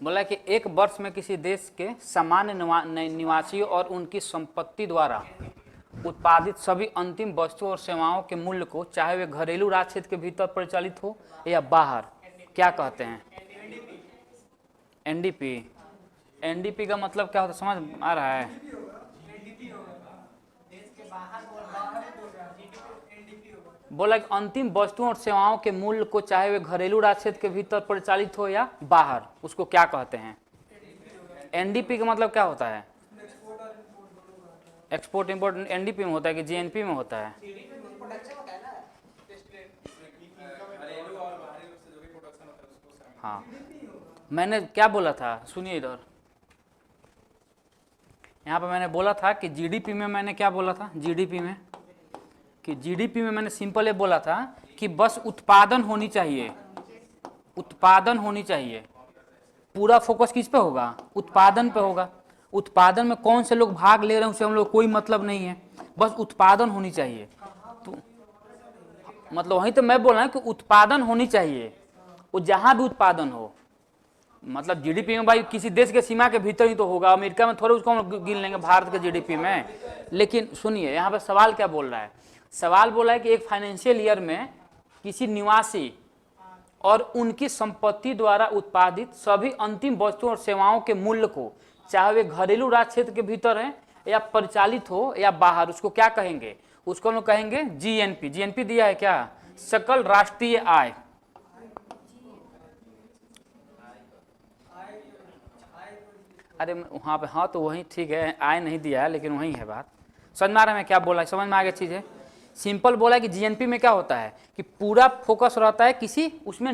बोला कि एक वर्ष में किसी देश के सामान्य निवासियों और उनकी संपत्ति द्वारा उत्पादित सभी अंतिम वस्तुओं और सेवाओं के मूल्य को, चाहे वे घरेलू राज्य क्षेत्र के भीतर परिचालित हो या बाहर, क्या कहते हैं? एनडीपी। एनडीपी का मतलब क्या होता है, समझ आ रहा है? बोला कि अंतिम वस्तुओं और सेवाओं के मूल्य को, चाहे वे घरेलू राज्य क्षेत्र के भीतर परिचालित हो या बाहर, उसको क्या कहते हैं? एनडीपी का मतलब क्या होता है? एक्सपोर्ट इंपोर्ट एनडीपी में होता है कि जीएनपी में होता है? हाँ, मैंने क्या बोला था, सुनिए इधर, यहाँ पे मैंने बोला था कि जीडीपी में, मैंने क्या बोला था जीडीपी में, कि जीडीपी में मैंने सिंपल ये बोला था कि बस उत्पादन होनी चाहिए, उत्पादन होनी चाहिए। पूरा फोकस किस पे होगा? उत्पादन पे होगा। उत्पादन में कौन से लोग भाग ले रहे हैं उससे हम लोग कोई मतलब नहीं है, बस उत्पादन होनी चाहिए। तो मतलब वहीं तो मैं बोल रहा हूँ कि उत्पादन होनी चाहिए, वो जहां भी उत्पादन हो। मतलब जीडीपी में भाई किसी देश के सीमा के भीतर ही तो होगा, अमेरिका में थोड़े उसको हम गिन लेंगे भारत के जीडीपी में। लेकिन सुनिए यहाँ पे सवाल क्या बोल रहा है, सवाल बोला है कि एक फाइनेंशियल ईयर में किसी निवासी और उनकी संपत्ति द्वारा उत्पादित सभी अंतिम वस्तुओं और सेवाओं के मूल्य को, चाहे वे घरेलू राज्य क्षेत्र के भीतर है या परिचालित हो या बाहर, उसको क्या कहेंगे? उसको हम लोग कहेंगे जीएनपी। जीएनपी दिया है क्या? सकल राष्ट्रीय आय। अरे वहाँ पे हाँ तो वही ठीक है, आय नहीं दिया है लेकिन वही है बात। समझ में आ रहा है मैं क्या बोला, समझ में आ गया चीज़ है। सिंपल बोला है कि जीएनपी में क्या होता है कि पूरा फोकस रहता है किसी उसमें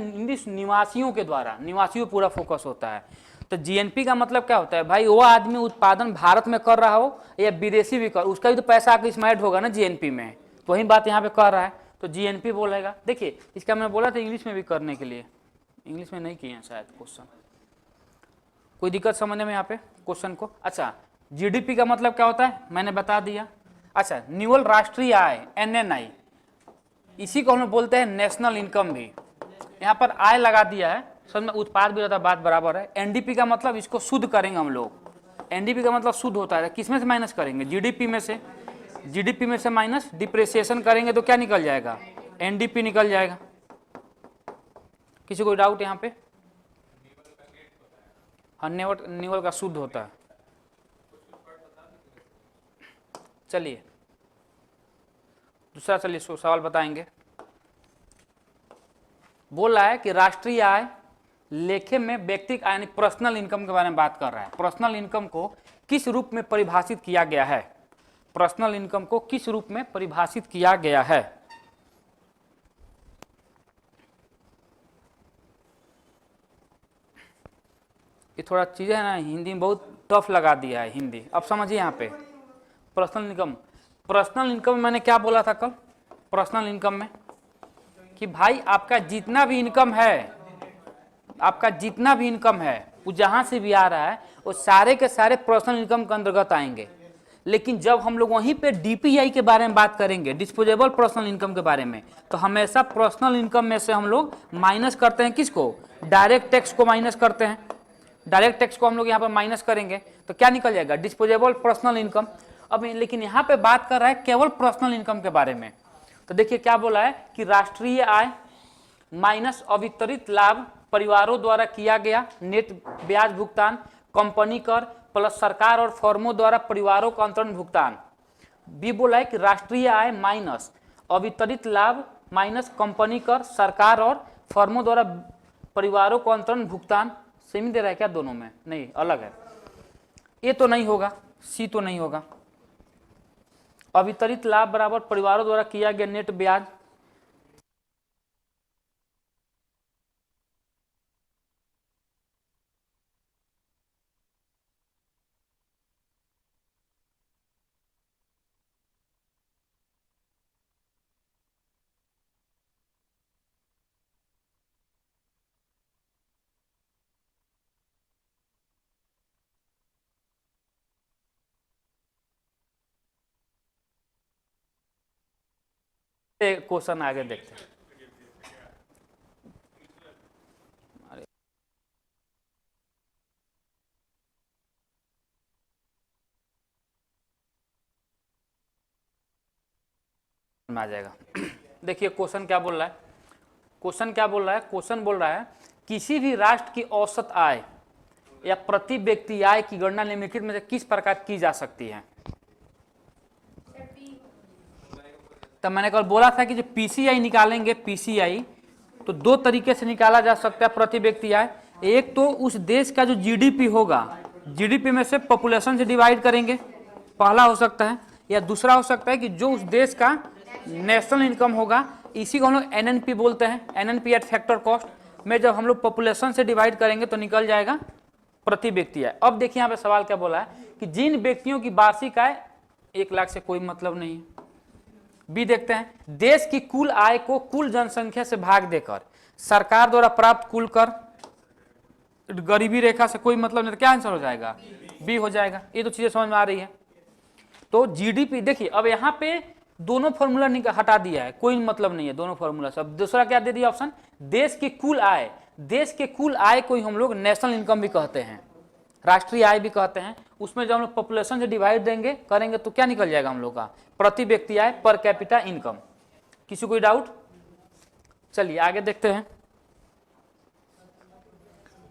निवासियों के द्वारा, निवासियों पूरा फोकस होता है। तो जीएनपी का मतलब क्या होता है भाई, वो आदमी उत्पादन भारत में कर रहा हो या विदेशी भी कर, उसका भी तो पैसा आकर इसमें ऐड होगा ना जीएनपी में, तो वही बात यहाँ पे कर रहा है, तो जीएनपी बोलेगा। देखिए इसका मैं बोला था इंग्लिश में भी करने के लिए, इंग्लिश में नहीं किए हैं शायद क्वेश्चन, कोई दिक्कत समझने में यहाँ पे क्वेश्चन को? अच्छा, जीडीपी का मतलब क्या होता है मैंने बता दिया। अच्छा, निवल राष्ट्रीय आय एनएनआई, इसी को हम लोग बोलते हैं नेशनल इनकम भी। यहाँ पर आय लगा दिया है, समझ में, उत्पाद भी रहता है, बात बराबर है। एनडीपी का मतलब इसको शुद्ध करेंगे हम लोग, एनडीपी का मतलब शुद्ध होता है, किसमें से माइनस करेंगे? जीडीपी में से। जीडीपी में से माइनस डिप्रेसिएशन करेंगे तो क्या निकल जाएगा? एनडीपी निकल जाएगा। किसी को डाउट यहाँ पे? हाँ, निवल का शुद्ध होता है। चलिए दूसरा, चलिए सवाल बताएंगे। बोल रहा है कि राष्ट्रीय आय लेखे में व्यक्तिगत आय यानी पर्सनल इनकम के बारे में बात कर रहा है। पर्सनल इनकम को किस रूप में परिभाषित किया गया है? पर्सनल इनकम को किस रूप में परिभाषित किया गया है? ये थोड़ा चीज़ है ना, हिंदी में बहुत टफ लगा दिया है हिंदी। अब समझिए यहाँ पे पर्सनल इनकम, पर्सनल इनकम में मैंने क्या बोला था कल? पर्सनल इनकम में कि भाई आपका जितना भी इनकम है, आपका जितना भी इनकम है वो जहाँ से भी आ रहा है वो सारे के सारे पर्सनल इनकम के अंतर्गत आएंगे। लेकिन जब हम लोग वहीं पे डीपीआई के बारे में बात करेंगे, डिस्पोजेबल पर्सनल इनकम के बारे में, तो हमेशा पर्सनल इनकम में से हम लोग माइनस करते हैं किसको? डायरेक्ट टैक्स को माइनस करते हैं। डायरेक्ट टैक्स को हम लोग यहाँ पर माइनस करेंगे तो क्या निकल जाएगा? Disposable personal income. अब लेकिन यहाँ पे बात कर रहा है केवल पर्सनल इनकम के बारे में। तो देखिए क्या बोला है कि राष्ट्रीय आय माइनस अवितरित लाभ परिवारों द्वारा किया गया नेट ब्याज भुगतान, कंपनी कर प्लस सरकार और फर्मों द्वारा परिवारों का अंतरण भुगतान। बी बोला है कि राष्ट्रीय आय माइनस अवितरित लाभ माइनस कंपनी कर सरकार और फर्मों द्वारा परिवारों को अंतरण भुगतान। सेम दे रहा है क्या दोनों में? नहीं, अलग है। ए तो नहीं होगा, सी तो नहीं होगा। अवितरित लाभ बराबर परिवारों द्वारा किया गया नेट ब्याज, क्वेश्चन आगे देखते हैं। में आ जाएगा। देखिए क्वेश्चन क्या बोल रहा है, क्वेश्चन क्या बोल रहा है, क्वेश्चन बोल रहा है किसी भी राष्ट्र की औसत आय या प्रति व्यक्ति आय की गणना निम्नलिखित में से किस प्रकार की जा सकती है। तब मैंने कल बोला था कि जो पीसीआई निकालेंगे, पीसीआई तो दो तरीके से निकाला जा सकता है प्रति व्यक्ति आय। एक तो उस देश का जो जीडीपी होगा, जीडीपी में से पॉपुलेशन से डिवाइड करेंगे, पहला हो सकता है, या दूसरा हो सकता है कि जो उस देश का नेशनल इनकम होगा, इसी को हम लोग एनएनपी बोलते हैं, एनएनपी एट फैक्टर कॉस्ट में जब हम लोग पॉपुलेशन से डिवाइड करेंगे तो निकल जाएगा प्रति व्यक्ति आय। अब देखिए यहाँ पे सवाल क्या बोला है कि जिन व्यक्तियों की वार्षिक आय 1 लाख से कोई मतलब नहीं है। बी देखते हैं, देश की कुल आय को कुल जनसंख्या से भाग देकर सरकार द्वारा प्राप्त कुल कर, गरीबी रेखा से कोई मतलब नहीं, तो क्या आंसर हो जाएगा, बी हो जाएगा। ये तो चीजें समझ में आ रही है। तो जीडीपी देखिए, अब यहाँ पे दोनों फॉर्मूला हटा दिया है, कोई मतलब नहीं है दोनों फॉर्मूला से। अब दूसरा क्या दे दिया ऑप्शन, देश की कुल आय, देश के कुल आय को ही हम लोग नेशनल इनकम भी कहते हैं, राष्ट्रीय आय भी कहते हैं। उसमें जब हम लोग पॉपुलेशन से डिवाइड देंगे करेंगे तो क्या निकल जाएगा हम लोग का, प्रति व्यक्ति आय, पर कैपिटा इनकम। किसी कोई डाउट? चलिए आगे देखते हैं।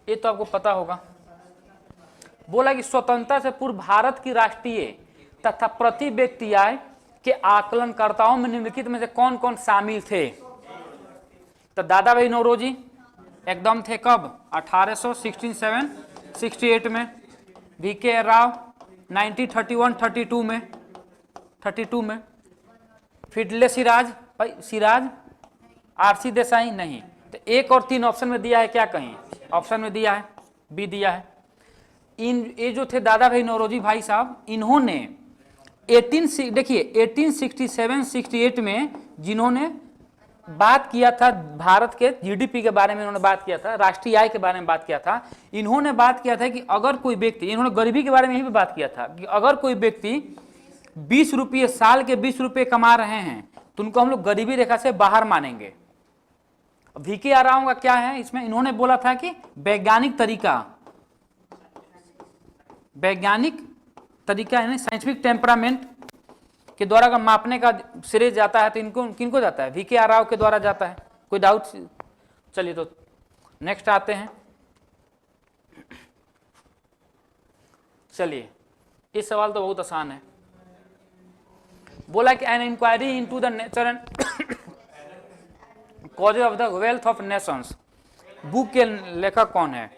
ये तो आपको पता होगा, बोला कि स्वतंत्रता से पूर्व भारत की राष्ट्रीय तथा प्रति व्यक्ति आय के आकलनकर्ताओं में निम्नलिखित में से कौन कौन शामिल थे। तो दादा भाई नौरोजी एकदम थे, कब, 1867 में। वीके राव 1931-32 में, 32 में। फिडले सिराज, भाई सिराज, आरसी देसाई नहीं। तो 1 और 3 ऑप्शन में दिया है, क्या कहीं ऑप्शन में दिया है, बी दिया है। ये जो थे दादा भाई नौरोजी भाई साहब, इन्होंने 1867-68 में जिन्होंने बात किया था भारत के जीडीपी के बारे में, इन्होंने बात किया था, राष्ट्रीय आय के बारे में बात किया था। इन्होंने बात किया था कि अगर कोई व्यक्ति, इन्होंने गरीबी के बारे में भी बात किया था कि अगर कोई व्यक्ति 20 रुपये, साल के 20 रुपये कमा रहे हैं तो उनको हम लोग गरीबी रेखा से बाहर मानेंगे। वीके आराम का क्या है इसमें, इन्होंने बोला था कि वैज्ञानिक तरीका यानी साइंटिफिक टेम्परामेंट के द्वारा अगर मापने का श्रेय जाता है तो इनको किनको जाता है, वीके आर राव के द्वारा जाता है। कोई डाउट? चलिए तो नेक्स्ट आते हैं। चलिए इस सवाल तो बहुत आसान है। बोला कि an inquiry into the nature and causes of the wealth of nations, book के लेखक कौन है?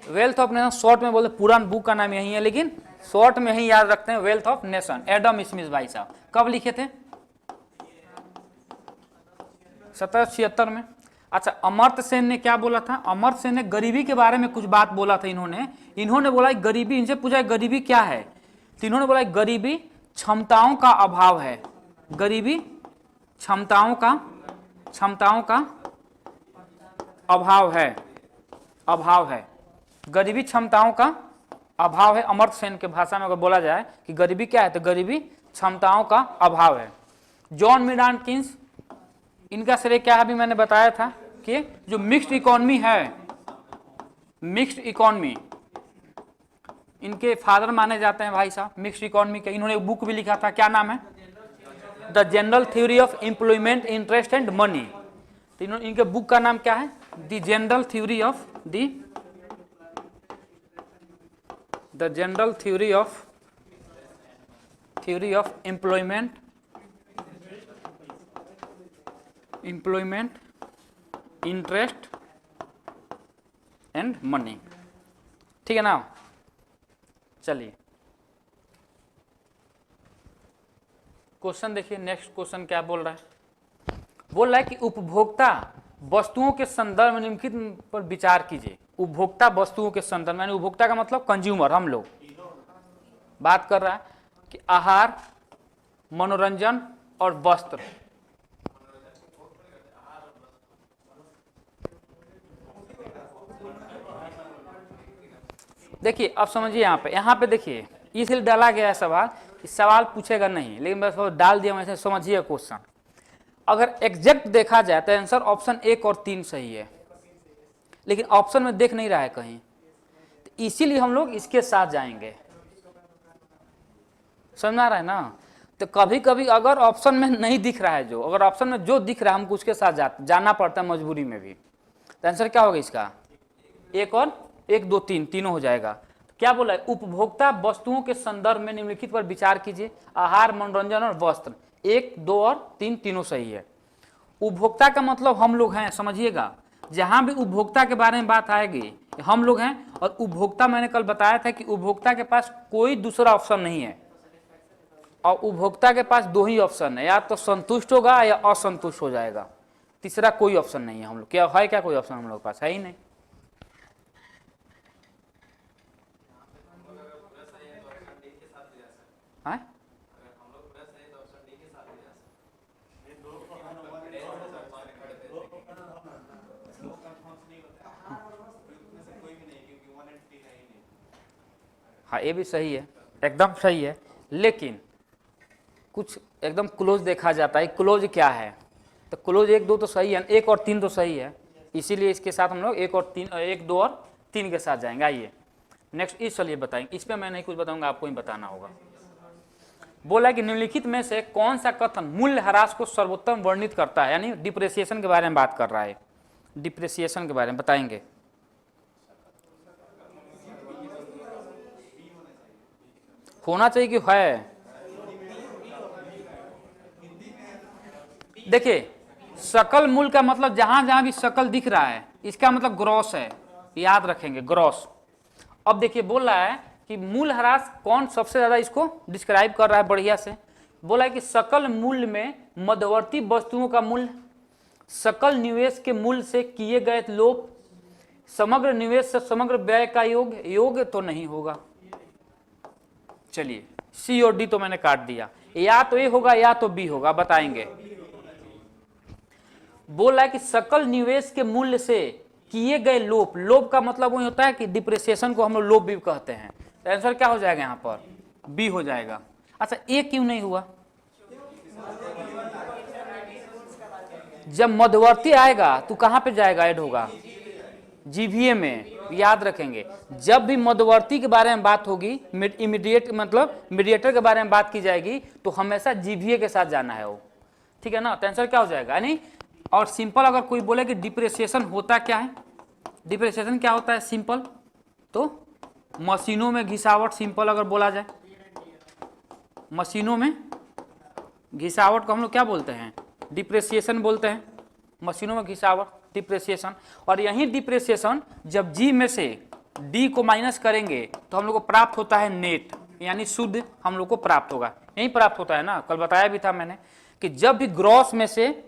वेल्थ ऑफ नेशन शॉर्ट में बोलते, पूरा बुक का नाम यही है लेकिन शॉर्ट में ही याद रखते हैं, wealth of nation, Adam Smith भाई साहब। कब लिखे थे? 1776 में। अच्छा, अमर्त्य सेन ने क्या बोला था? अमर्त्य सेन ने गरीबी के बारे में कुछ बात बोला था। इन्होंने बोला गरीबी, इनसे पूछा गरीबी क्या है, तो इन्होंने बोला गरीबी क्षमताओं का अभाव है। गरीबी क्षमताओं का अभाव है। गरीबी क्षमताओं का अभाव है। अमर्त्य सेन के भाषा में अगर बोला जाए कि गरीबी क्या है, तो गरीबी क्षमताओं का अभाव है। जॉन मेनार्ड कीन्स, इनका श्रेय क्या है, अभी मैंने बताया था कि जो मिक्स्ड इकोनॉमी है, मिक्स्ड इकोनॉमी, इनके फादर माने जाते हैं भाई साहब मिक्स्ड इकोनॉमी के। इन्होंने एक बुक भी लिखा था, क्या नाम है? The general theory of employment, interest and money. तो इनके बुक का नाम क्या है? The general theory of employment, interest and money. ठीक है ना? चलिए क्वेश्चन देखिए, नेक्स्ट क्वेश्चन क्या बोल रहा है? बोल रहा है कि उपभोक्ता वस्तुओं के संदर्भ में निम्नलिखित पर विचार कीजिए। उपभोक्ता वस्तुओं के संदर्भ में, उपभोक्ता का मतलब कंज्यूमर, हम लोग बात कर रहा है कि आहार, मनोरंजन और वस्त्र। देखिए अब समझिए, यहाँ पे देखिए, इसलिए डाला गया है सवाल, इस सवाल पूछेगा नहीं लेकिन बस डाल दिया वैसे, समझिए क्वेश्चन। अगर एग्जैक्ट देखा जाए तो आंसर ऑप्शन 1 और 3 सही है, लेकिन ऑप्शन में देख नहीं रहा है कहीं, तो इसीलिए हम लोग इसके साथ जाएंगे। समझ आ रहा है ना? तो कभी कभी अगर ऑप्शन में नहीं दिख रहा है, जो अगर ऑप्शन में जो दिख रहा है हमको उसके साथ जाना पड़ता है मजबूरी में भी, तो आंसर क्या होगा इसका? एक और एक, दो, तीन, तीनों हो जाएगा। क्या बोला है? उपभोक्ता वस्तुओं के संदर्भ में निम्नलिखित पर विचार कीजिए। आहार, मनोरंजन और वस्त्र, एक, दो और तीन, तीनों सही है। उपभोक्ता का मतलब हम लोग हैं, समझिएगा। जहां भी उपभोक्ता के बारे में बात आएगी हम लोग हैं। और उपभोक्ता मैंने कल बताया था कि उपभोक्ता के पास कोई दूसरा ऑप्शन नहीं है, और उपभोक्ता के पास दो ही ऑप्शन है, या तो संतुष्ट होगा या असंतुष्ट हो जाएगा, तीसरा कोई ऑप्शन नहीं है। हम लोग क्या है, क्या कोई ऑप्शन हम लोग के पास है ही नहीं। हाँ? हाँ, ये भी सही है, एकदम सही है, लेकिन कुछ एकदम क्लोज देखा जाता है। क्लोज क्या है? तो क्लोज एक, दो तो सही है, एक और तीन तो सही है, इसीलिए इसके साथ हम लोग एक और तीन, एक, दो और तीन के साथ जाएंगे। आइए नेक्स्ट, इस चलिए बताएंगे। इस पे मैं नहीं कुछ बताऊंगा, आपको ही बताना होगा। बोला कि निम्नलिखित में से कौन सा कथन मूल्य ह्रास को सर्वोत्तम वर्णित करता है, यानी डिप्रेसिएशन के बारे में बात कर रहा है। डिप्रेसिएशन के बारे में बताएंगे। होना चाहिए कि है? देखिए, सकल मूल्य का मतलब जहां जहां भी सकल दिख रहा है इसका मतलब ग्रॉस है, याद रखेंगे, ग्रॉस। अब देखिए बोल रहा है कि मूल्य ह्रास कौन सबसे ज्यादा इसको डिस्क्राइब कर रहा है बढ़िया से। बोला है कि सकल मूल्य में मध्यवर्ती वस्तुओं का मूल्य, सकल निवेश के मूल्य से किए गए लोप, समग्र निवेश से समग्र व्यय का योग, योग तो नहीं होगा। चलिए, सी और डी तो मैंने काट दिया, या तो ए होगा या तो बी होगा, बताएंगे। बोला है कि सकल निवेश के मूल्य से किए गए लोप, लोप का मतलब वही होता है कि डिप्रिसिएशन को हम लोग लोप भी कहते हैं। तो आंसर क्या हो जाएगा यहाँ पर? बी हो जाएगा। अच्छा, ए क्यों नहीं हुआ? जब मध्यवर्ती आएगा तो कहां पे जाएगा, ऐड होगा? जीवीए में। याद रखेंगे, जब भी मध्यवर्ती के बारे में बात होगी, इमीडिएट मतलब मीडिएटर के बारे में बात की जाएगी, तो हमेशा जीवीए के साथ जाना है वो, ठीक है ना। तो आंसर क्या हो जाएगा? यानी और सिंपल अगर कोई बोले कि डिप्रिसिएशन होता क्या है, डिप्रिसिएशन क्या होता है सिंपल, तो मशीनों में घिसावट, सिंपल अगर बोला जाए, मशीनों में घिसावट को हम लोग क्या बोलते हैं? डिप्रिसिएशन बोलते हैं। मशीनों में घिसावट, डिप्रिसिएशन। और यही डिप्रिसिएशन जब जी में से डी को माइनस करेंगे तो हम लोग को प्राप्त होता है नेट, यानी शुद्ध हम लोग को प्राप्त होगा। यही प्राप्त होता है ना, कल बताया भी था मैंने कि जब भी ग्रॉस में से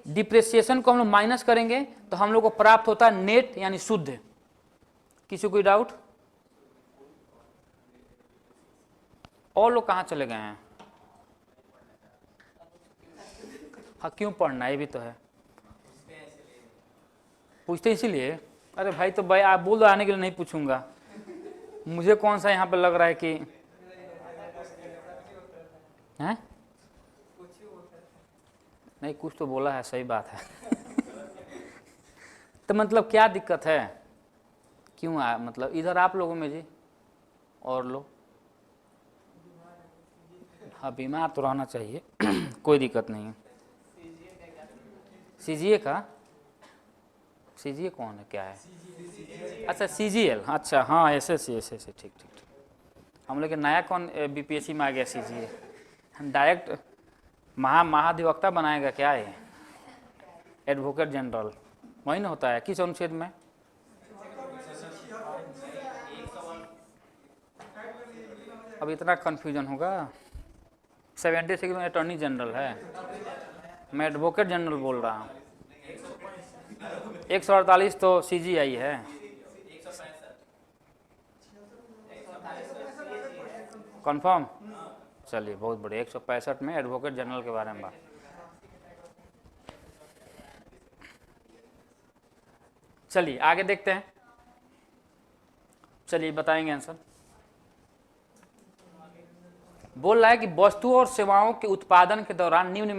डिप्रिसिएशन को हम लोग माइनस करेंगे तो हम लोग को प्राप्त होता है नेट, यानी शुद्ध। किसी कोई डाउट? और लोग कहाँ चले गए हैं? हाँ, क्यों पढ़ना, ये भी तो है, पूछते इसीलिए। अरे भाई, तो भाई आप बोल दो, आने के लिए नहीं पूछूंगा, मुझे कौन सा यहाँ पे लग रहा है कि हैं? नहीं, कुछ तो बोला है, सही बात है। तो मतलब क्या दिक्कत है, क्यों मतलब इधर आप लोगों में जी और लोग, हाँ बीमार तो रहना चाहिए, कोई दिक्कत नहीं है। सीजीए का, सीजीए कौन है, क्या है? अच्छा, सीजीएल, अच्छा हाँ, एसएससी, एसएससी, ठीक ठीक ठीक। हम लोग नया कौन बीपीएससी में आ गया सीजीए, डायरेक्ट महाधिवक्ता बनाएगा क्या है? एडवोकेट जनरल वही ना होता है, किस अनुच्छेद में? अब इतना कंफ्यूजन होगा, 76 में अटॉर्नी जनरल है, मैं एडवोकेट जनरल बोल रहा हूँ। 148 तो सीजीआई है। कंफर्म? चलिए, बहुत बढ़िया। 165 में एडवोकेट जनरल के बारे में बात। चलिए आगे देखते हैं, चलिए बताएंगे आंसर। बोल रहा है कि वस्तुओं और सेवाओं के उत्पादन के दौरान निम्न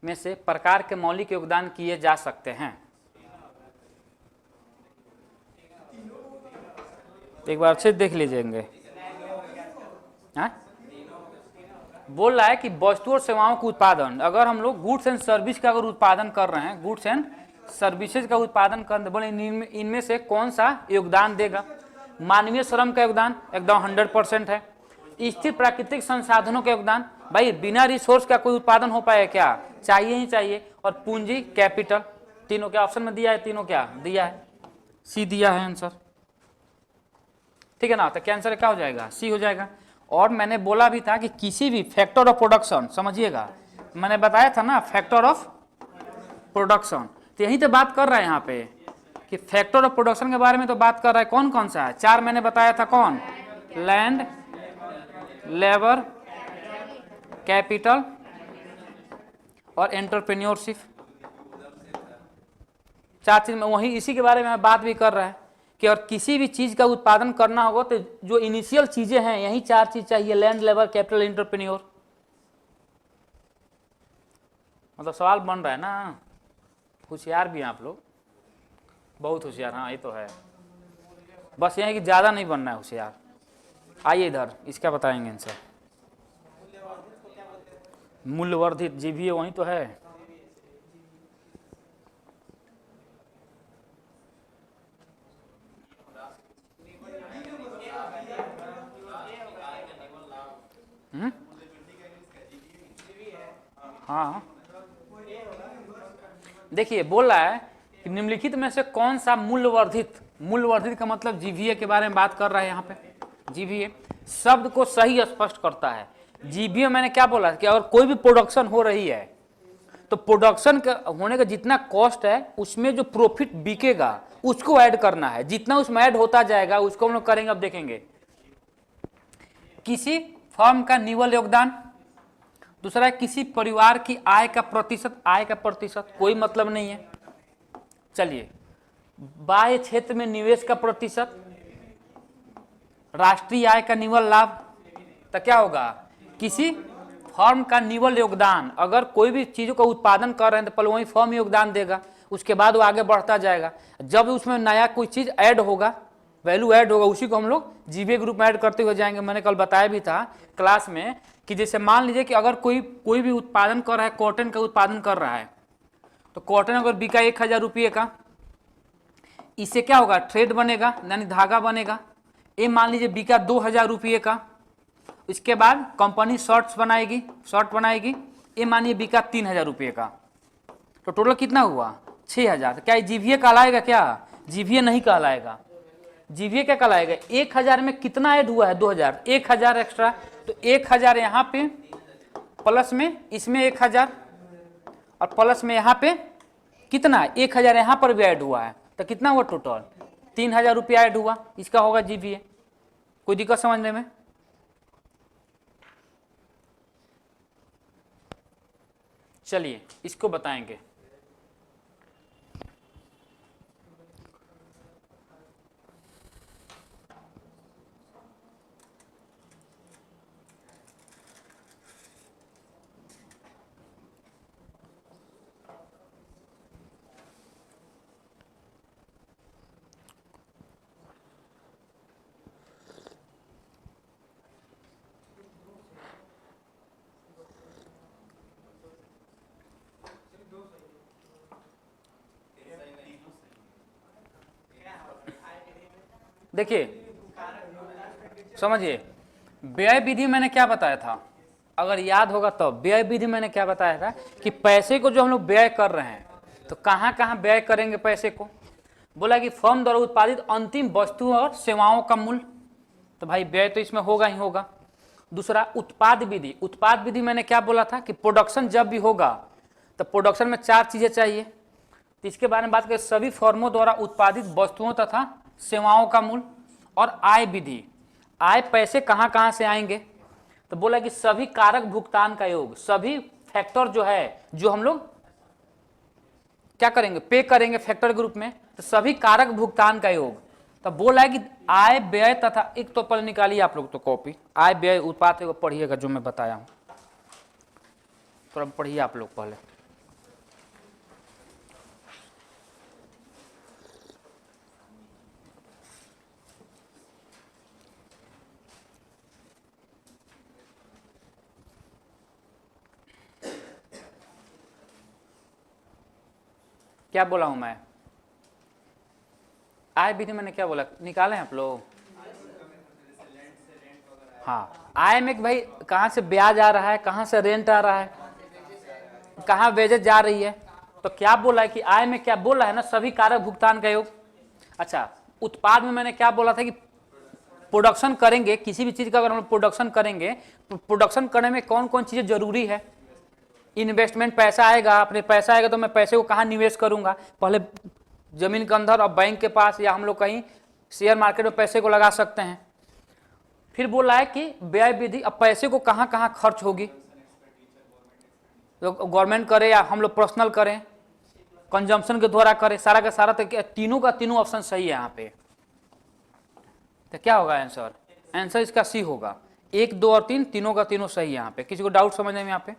में से प्रकार के मौलिक योगदान किए जा सकते हैं। एक बार अच्छे देख लीजिएंगे। हाँ, बोल रहा है कि वस्तु और सेवाओं का उत्पादन, अगर हम लोग गुड्स एंड सर्विस का अगर उत्पादन कर रहे हैं, गुड्स एंड सर्विसेज का उत्पादन कर रहे, बोले इनमें से कौन सा योगदान देगा? मानवीय श्रम का योगदान एकदम 100% है। स्थिर प्राकृतिक संसाधनों का योगदान, भाई बिना रिसोर्स का कोई उत्पादन हो पाए क्या? चाहिए ही चाहिए। और पूंजी कैपिटल, तीनों के ऑप्शन में दिया है, तीनों क्या दिया है? सी दिया है आंसर, ठीक है ना? तो क्या आंसर क्या हो जाएगा? सी हो जाएगा। और मैंने बोला भी था कि किसी भी फैक्टर ऑफ प्रोडक्शन, समझिएगा मैंने बताया था ना फैक्टर ऑफ प्रोडक्शन, तो यही तो बात कर रहा है यहाँ पे कि फैक्टर ऑफ प्रोडक्शन के बारे में तो बात कर रहा है। कौन कौन सा है? 4 मैंने बताया था, कौन? लैंड, लेबर, कैपिटल और एंटरप्रेन्योरशिप। 4 चीज में वही इसी के बारे में बात भी कर रहा है कि और किसी भी चीज का उत्पादन करना होगा तो जो इनिशियल चीजें हैं यही 4 चीज चाहिए, लैंड, लेबर, कैपिटल, एंटरप्रेन्योर। मतलब सवाल बन रहा है ना, होशियार भी हैं आप लोग, बहुत होशियार। हाँ ये तो है, बस ये है कि ज्यादा नहीं बनना है होशियार। आइए इधर, इसका बताएंगे आंसर। मूल्यवर्धित जीवीए वही तो है। हाँ देखिए बोल रहा है कि निम्नलिखित में से कौन सा मूल्यवर्धित, मूल्यवर्धित का मतलब जीवीए के बारे में बात कर रहा है यहाँ पे। जीवीए शब्द को सही स्पष्ट करता है। जीवीए मैंने क्या बोला कि अगर कोई भी प्रोडक्शन हो रही है तो प्रोडक्शन का होने का जितना कॉस्ट है उसमें जो प्रॉफिट बिकेगा उसको ऐड करना है। जितना उसमें ऐड होता जाएगा उसको हम लोग करेंगे। अब देखेंगे किसी फर्म का निवल योगदान, दूसरा है किसी परिवार की आय का प्रतिशत। आय का प्रतिशत कोई मतलब नहीं है। चलिए, बाह्य क्षेत्र में निवेश का प्रतिशत, राष्ट्रीय आय का निवल लाभ। तो क्या होगा? किसी फर्म का निवल योगदान, अगर कोई भी चीजों का उत्पादन कर रहे हैं तो पहले वही फर्म योगदान देगा, उसके बाद वो आगे बढ़ता जाएगा। जब उसमें नया कोई चीज ऐड होगा, वैल्यू ऐड होगा, उसी को हम लोग जीवीए ग्रुप में ऐड करते हुए जाएंगे। मैंने कल बताया भी था क्लास में कि जैसे मान लीजिए कि अगर कोई भी उत्पादन कर रहा है, कॉटन का उत्पादन कर रहा है, तो कॉटन अगर बिका 1000 रुपये का, इससे क्या होगा? ट्रेड बनेगा, यानी धागा बनेगा। ये मान लीजिए बिका 2000 रुपये का, इसके बाद कंपनी शर्ट बनाएगी, ये मानिए बिका 3000 रुपये का, तो टोटल कितना हुआ? 6000। तो क्या ये जीवीए कहलाएगा? क्या जीवीए नहीं कहलाएगा। जीवीए क्या कहलाएगा? 1000 में कितना ऐड हुआ है? 2000, 1000 एक्स्ट्रा, तो 1000 यहाँ पे प्लस में इसमें 1000 और प्लस में यहाँ पे कितना? 1000 यहाँ पर भी ऐड हुआ है, तो कितना हुआ टोटल? 3000 रुपया ऐड हुआ, इसका होगा जीवीए। कोई दिक्कत समझने में? चलिए इसको बताएंगे। देखिए समझिए, व्यय विधि मैंने क्या बताया था? अगर याद होगा तो व्यय विधि मैंने क्या बताया था कि पैसे को जो हम लोग व्यय कर रहे हैं तो कहाँ कहाँ व्यय करेंगे पैसे को? बोला कि फर्म द्वारा उत्पादित अंतिम वस्तुओं और सेवाओं का मूल्य, तो भाई व्यय तो इसमें होगा ही होगा। दूसरा उत्पाद विधि। उत्पाद विधि मैंने क्या बोला था कि प्रोडक्शन जब भी होगा तो प्रोडक्शन में 4 चीजें चाहिए, तो इसके बारे में बात करें। सभी फर्मों द्वारा उत्पादित वस्तुओं तथा सेवाओं का मूल्य। और आय विधि, आय पैसे कहाँ कहाँ से आएंगे? तो बोला कि सभी कारक भुगतान का योग, सभी फैक्टर जो है जो हम लोग क्या करेंगे? पे करेंगे फैक्टर ग्रुप में, तो सभी कारक भुगतान का योग। तो बोला है कि आय व्यय तथा, एक तो पहले निकालिए आप लोग तो कॉपी, आय व्यय उत्पाद को पढ़िएगा जो मैं बताया हूं, थोड़ा पढ़िए आप लोग पहले। क्या बोला हूं मैं? आय विधि मैंने क्या बोला, निकाले आप लोग? हाँ, आय में भाई कहाँ से ब्याज आ रहा है, कहाँ से रेंट आ रहा है, कहाँ वेजेज जा रही है। तो क्या बोला है कि आय में क्या बोला है ना, सभी कारक भुगतान का योग। अच्छा, उत्पाद में मैंने क्या बोला था कि प्रोडक्शन करेंगे, किसी भी चीज का अगर हम प्रोडक्शन करेंगे तो प्रोडक्शन करने में कौन कौन चीजें जरूरी है। इन्वेस्टमेंट, पैसा आएगा, अपने पैसा आएगा तो मैं पैसे को कहाँ निवेश करूंगा, पहले जमीन के अंदर और बैंक के पास, या हम लोग कहीं शेयर मार्केट में पैसे को लगा सकते हैं। फिर बोला है कि व्यय विधि, अब पैसे को कहाँ कहाँ खर्च होगी, तो गवर्नमेंट करे या हम लोग पर्सनल करें, कंजम्पशन के द्वारा करें, सारा का सारा। तो तीनों का तीनों ऑप्शन सही है यहाँ पे। तो क्या होगा आंसर? आंसर इसका सी होगा। 1, 2 और 3 तीनों का तीनों सही है यहाँ पे। किसी को डाउट समझने में यहाँ पे?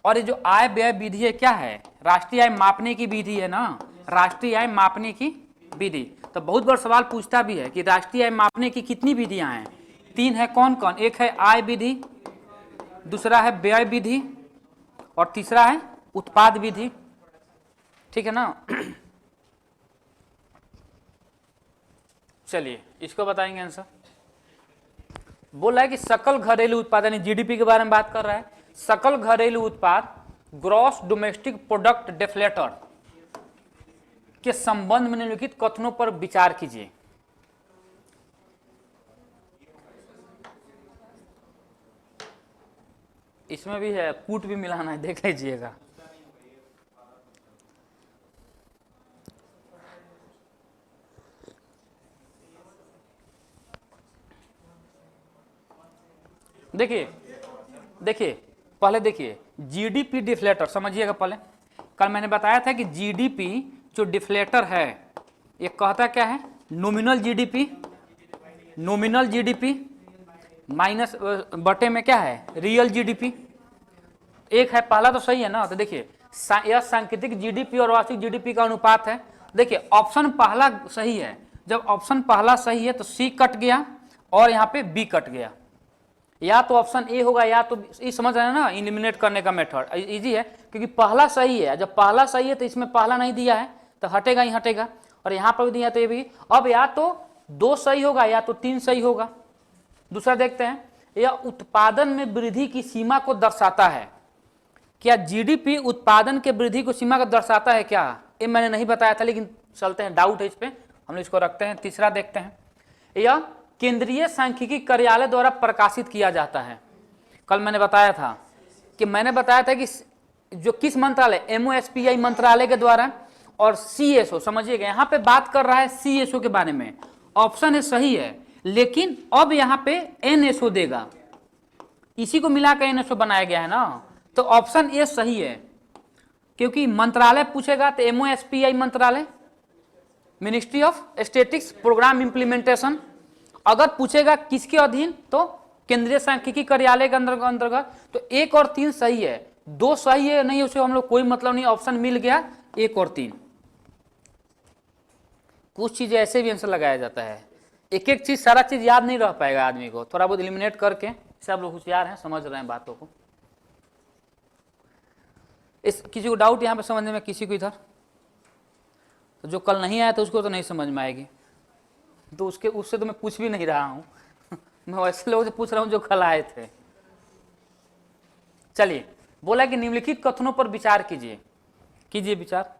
और ये जो आय व्यय विधि है क्या है? राष्ट्रीय आय मापने की विधि है ना, राष्ट्रीय आय मापने की विधि। तो बहुत बार सवाल पूछता भी है कि राष्ट्रीय आय मापने की कितनी विधियां हैं? 3 है। कौन कौन? एक है आय विधि, दूसरा है व्यय विधि, और तीसरा है उत्पाद विधि। ठीक है ना? चलिए इसको बताएंगे आंसर। बोल रहा है कि सकल घरेलू उत्पाद, यानी जीडीपी के बारे में बात कर रहा है। सकल घरेलू उत्पाद, ग्रॉस डोमेस्टिक प्रोडक्ट डिफ्लेटर के संबंध में निम्नलिखित कथनों पर विचार कीजिए। इसमें भी है, कूट भी मिलाना है, देख लीजिएगा। देखिए पहले देखिए जीडीपी डिफ्लेटर समझिएगा पहले। कल मैंने बताया था कि जीडीपी जो डिफ्लेटर है, ये कहता क्या है? Nominal GDP, nominal GDP minus बटे में क्या है? Real GDP. एक है, पहला तो सही है ना। तो देखिए यह सांकेतिक जीडीपी और वास्तविक जीडीपी का अनुपात है। देखिए ऑप्शन पहला सही है। जब ऑप्शन पहला सही है तो सी कट गया और यहाँ पे बी कट गया। या तो ऑप्शन ए होगा या तो ये, समझ रहे हैं ना? इलिमिनेट करने का मेथड इजी है, क्योंकि पहला सही है। जब पहला सही है तो इसमें पहला नहीं दिया है तो हटेगा ही हटेगा, और यहाँ पर भी दिया तो ये भी। अब या तो 2 सही होगा या तो 3 सही होगा। दूसरा देखते हैं, यह उत्पादन में वृद्धि की सीमा को दर्शाता है। क्या जीडीपी उत्पादन के वृद्धि को सीमा को दर्शाता है क्या? ये मैंने नहीं बताया था, लेकिन चलते हैं, डाउट है इस पे, हम लोग इसको रखते हैं। तीसरा देखते हैं, यह केंद्रीय सांख्यिकी कार्यालय द्वारा प्रकाशित किया जाता है। कल मैंने बताया था कि जो किस मंत्रालय, एमओएसपीआई मंत्रालय के द्वारा, और सीएसओ, समझिएगा यहाँ पे बात कर रहा है सीएसओ के बारे में। ऑप्शन है सही है, लेकिन अब यहाँ पे एनएसओ देगा, इसी को मिलाकर एनएसओ बनाया गया है ना। तो ऑप्शन ए सही है, क्योंकि मंत्रालय पूछेगा तो एमओएसपीआई मंत्रालय, ministry of statistics programme implementation. अगर पूछेगा किसके अधीन, तो केंद्रीय सांख्यिकी कार्यालय के अंतर्गत। तो 1 और 3 सही है, 2 सही है नहीं, उसे हम लोग कोई मतलब नहीं, ऑप्शन मिल गया 1 और 3। कुछ चीजें ऐसे भी आंसर लगाया जाता है, एक एक चीज, सारा चीज याद नहीं रह पाएगा आदमी को, थोड़ा बहुत एलिमिनेट करके। सब लोग होशियार हैं, समझ रहे हैं बातों को। किसी को डाउट यहाँ पे समझने में, किसी को इधर? तो जो कल नहीं आया तो उसको तो नहीं समझ में आएगी, तो उससे तो मैं पूछ भी नहीं रहा हूँ मैं वैसे लोगों से पूछ रहा हूँ जो कल आए थे। चलिए, बोला कि निम्नलिखित कथनों पर विचार कीजिए विचार।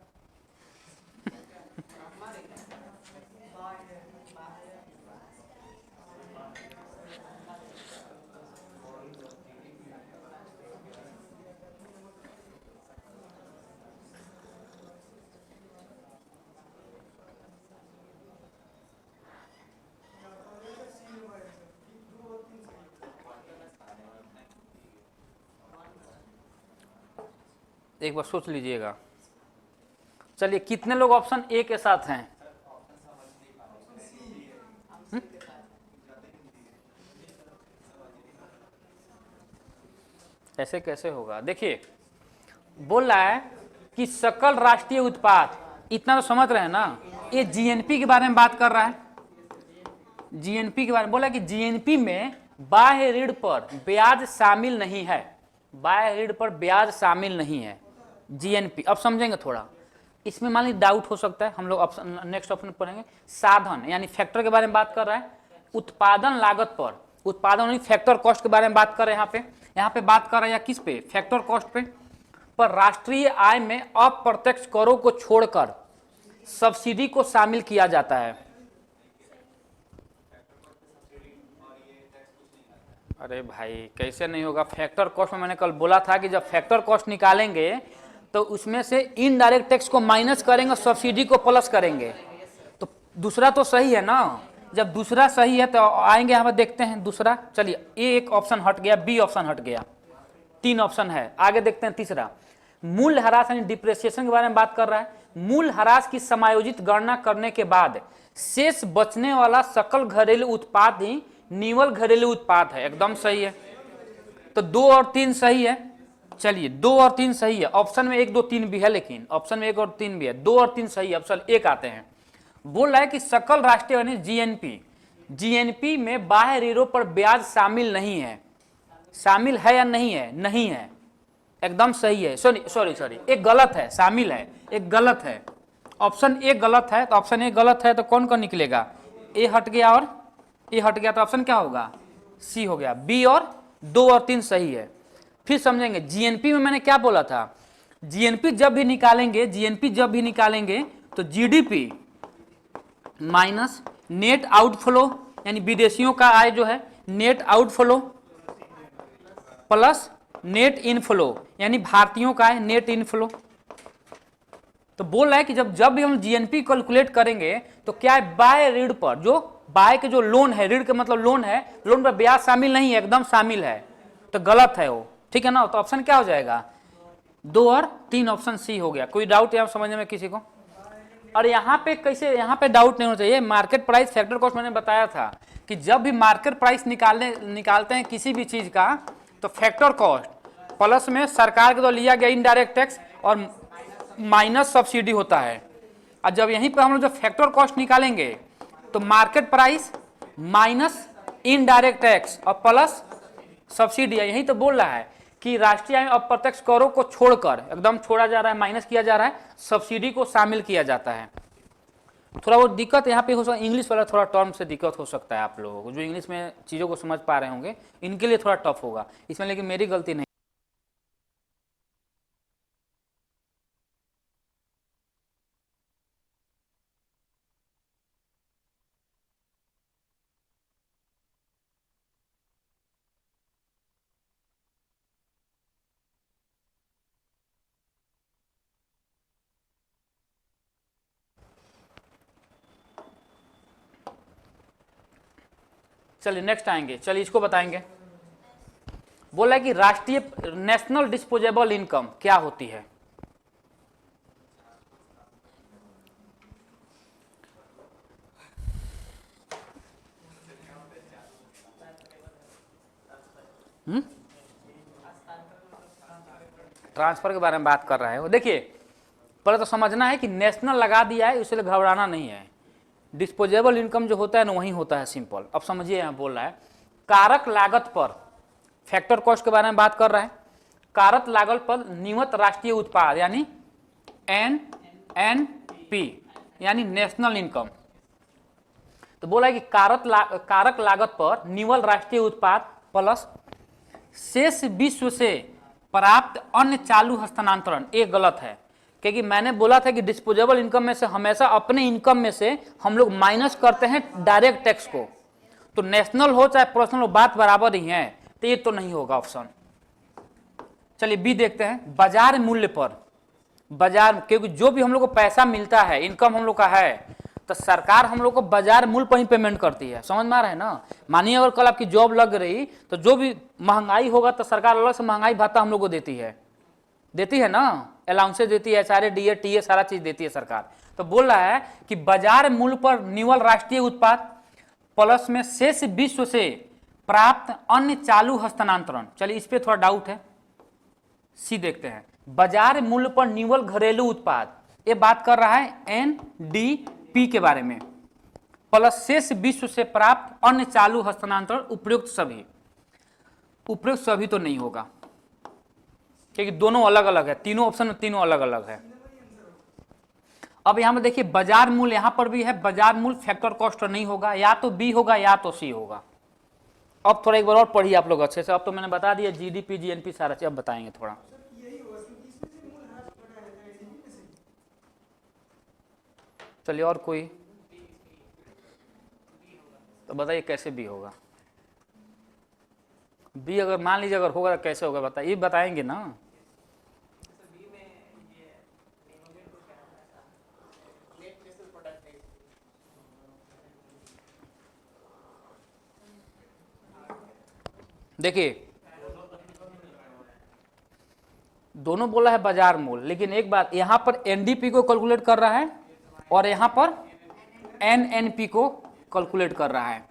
एक बार सोच लीजिएगा। चलिए, कितने लोग ऑप्शन ए के साथ हैं? ऐसे कैसे होगा? देखिए, बोल रहा है कि सकल राष्ट्रीय उत्पाद, इतना तो समझ रहे हैं ना। ये जीएनपी के बारे में बात कर रहा है, जीएनपी के बारे में। बोला कि जीएनपी में बाह्य ऋण पर ब्याज शामिल नहीं है, बाह्य ऋण पर ब्याज शामिल नहीं है। जीएनपी। अब समझेंगे थोड़ा, इसमें मान लीजिए डाउट हो सकता है, हम लोग ऑप्शन नेक्स्ट ऑप्शन पढ़ेंगे। साधन यानी फैक्टर के बारे में बात कर रहा है, उत्पादन लागत पर, उत्पादन फैक्टर कॉस्ट के बारे में बात कर रहे हैं। यहाँ पे बात कर रहे हैं किस पे, फैक्टर कॉस्ट पे। पर राष्ट्रीय आय में अप्रत्यक्ष करों को छोड़कर सब्सिडी को शामिल किया जाता है। अरे भाई कैसे नहीं होगा, फैक्टर कॉस्ट में मैंने कल बोला था कि जब फैक्टर कॉस्ट निकालेंगे तो उसमें से इनडायरेक्ट टैक्स को माइनस करेंगे, सब्सिडी को प्लस करेंगे। तो दूसरा तो सही है ना, जब दूसरा सही है तो आएंगे यहाँ पर देखते हैं दूसरा। चलिए ए एक ऑप्शन हट गया, बी ऑप्शन हट गया, 3 ऑप्शन है, आगे देखते हैं तीसरा। मूल ह्रास यानी डिप्रेसिएशन के बारे में बात कर रहा है। मूल ह्रास की समायोजित गणना करने के बाद शेष बचने वाला सकल घरेलू उत्पाद ही निवल घरेलू उत्पाद है। एकदम सही है, तो 2 और 3 सही है। चलिए 2 और 3 सही है, ऑप्शन में 1 2 3 भी है, लेकिन ऑप्शन में 1 और 3 भी है, 2 और 3 सही है। ऑप्शन 1 आते हैं, बोल रहा है कि सकल राष्ट्रीय यानी जीएनपी, जीएनपी में बाह्य ऋणों पर ब्याज शामिल नहीं है। शामिल है या नहीं है? नहीं है, एकदम सही है। सॉरी एक गलत है, शामिल है, एक गलत है। ऑप्शन 1 गलत है, तो ऑप्शन 1 गलत है तो कौन कौन निकलेगा? ए हट गया और ए हट गया, तो ऑप्शन क्या होगा? सी हो गया। बी और 2 और 3 सही है। फिर समझेंगे जीएनपी में मैंने क्या बोला था, जीएनपी जब भी निकालेंगे, जीएनपी जब भी निकालेंगे तो जीडीपी माइनस नेट आउटफ्लो यानी विदेशियों का आय जो है, net outflow plus net inflow यानी भारतीयों का आय, नेट इनफ्लो। तो बोल रहा है कि जब भी हम जीएनपी कैलकुलेट करेंगे तो क्या है, बाय ऋण पर, जो बाय के जो लोन है, ऋण के मतलब लोन है, लोन पर ब्याज शामिल नहीं है, एकदम शामिल है, तो गलत है वो, ठीक है ना। तो ऑप्शन क्या हो जाएगा? 2 और 3 ऑप्शन सी हो गया। कोई डाउट है आप समझने में किसी को? और यहाँ पे कैसे, यहाँ पे डाउट नहीं होना चाहिए। मार्केट प्राइस फैक्टर कॉस्ट मैंने बताया था कि जब भी मार्केट प्राइस निकालते हैं किसी भी चीज का, तो फैक्टर कॉस्ट प्लस में सरकार के द्वारा लिया गया इनडायरेक्ट टैक्स और माइनस सब्सिडी होता है। और जब यहीं पर हम लोग जब फैक्टर कॉस्ट निकालेंगे तो market price minus indirect tax और प्लस सब्सिडी है। यही तो बोल रहा है कि राष्ट्रीय आय में अप्रत्यक्ष करों को छोड़कर, एकदम छोड़ा जा रहा है, माइनस किया जा रहा है, सब्सिडी को शामिल किया जाता है। थोड़ा बहुत दिक्कत यहाँ पे हो सकता है, इंग्लिश वाला थोड़ा टर्म से दिक्कत हो सकता है आप लोगों को, जो इंग्लिश में चीज़ों को समझ पा रहे होंगे, इनके लिए थोड़ा टफ होगा इसमें, लेकिन मेरी गलती नहीं। चलिए नेक्स्ट आएंगे, चलिए इसको बताएंगे। बोला कि राष्ट्रीय नेशनल डिस्पोजेबल इनकम क्या होती है? ट्रांसफर के बारे में बात कर रहा है वो। देखिए पहले तो समझना है कि नेशनल लगा दिया है, इसलिए घबराना नहीं है। डिस्पोजेबल इनकम जो होता है ना वही होता है, सिंपल। अब समझिए यहाँ बोल रहा है कारक लागत पर, फैक्टर कॉस्ट के बारे में बात कर रहा है। कारक लागत पर नियमित राष्ट्रीय उत्पाद यानी NNP यानी नेशनल इनकम। तो बोला है कि कारक लागत पर निवल राष्ट्रीय उत्पाद प्लस शेष विश्व से प्राप्त अन्य चालू हस्तांतरण। एक गलत है, क्योंकि मैंने बोला था कि डिस्पोजेबल इनकम में से हमेशा अपने इनकम में से हम लोग माइनस करते हैं डायरेक्ट टैक्स को। तो नेशनल हो चाहे पर्सनल हो, बात बराबर ही है, तो ये तो नहीं होगा ऑप्शन। चलिए बी देखते हैं, बाजार मूल्य पर, बाजार, क्योंकि जो भी हम लोग को पैसा मिलता है, इनकम हम लोग का है, तो सरकार हम लोग को बाजार मूल्य पर ही पेमेंट करती है। समझ में आ रहा है ना। मानिए अगर कल आपकी जॉब लग रही तो जो भी महंगाई होगा तो सरकार अलग से महंगाई भत्ता हम लोग को देती है ना, अलाउंसेस देती है, सारे DA TA सारा चीज देती है सरकार। तो बोल रहा है कि बाजार मूल्य पर निवल राष्ट्रीय उत्पाद प्लस में शेष विश्व से प्राप्त अन्य चालू हस्तांतरण। चलिए इस पे थोड़ा डाउट है, सी देखते हैं। बाजार मूल्य पर निवल घरेलू उत्पाद, ये बात कर रहा है NDP के बारे में, प्लस शेष विश्व से प्राप्त अन्य चालू हस्तांतरण। उपयुक्त सभी तो नहीं होगा, क्योंकि दोनों अलग अलग है, तीनों ऑप्शन में तीनों अलग अलग है। अब यहां में देखिए बाजार मूल्य यहां पर भी है, बाजार मूल्य फैक्टर कॉस्ट नहीं होगा, या तो बी होगा या तो सी होगा। अब थोड़ा एक बार और पढ़िए आप लोग अच्छे से, अब तो मैंने बता दिया जीडीपी जीएनपी सारा चीज, अब बताएंगे थोड़ा। चलिए और कोई तो बताइए कैसे बी होगा। बी अगर मान लीजिए अगर होगा तो कैसे होगा बताइए, बताएंगे ना। देखिए दोनों बोला है बाजार मूल्य, लेकिन एक बात यहां पर एनडीपी को कैलकुलेट कर रहा है और यहां पर एनएनपी को कैलकुलेट कर रहा है।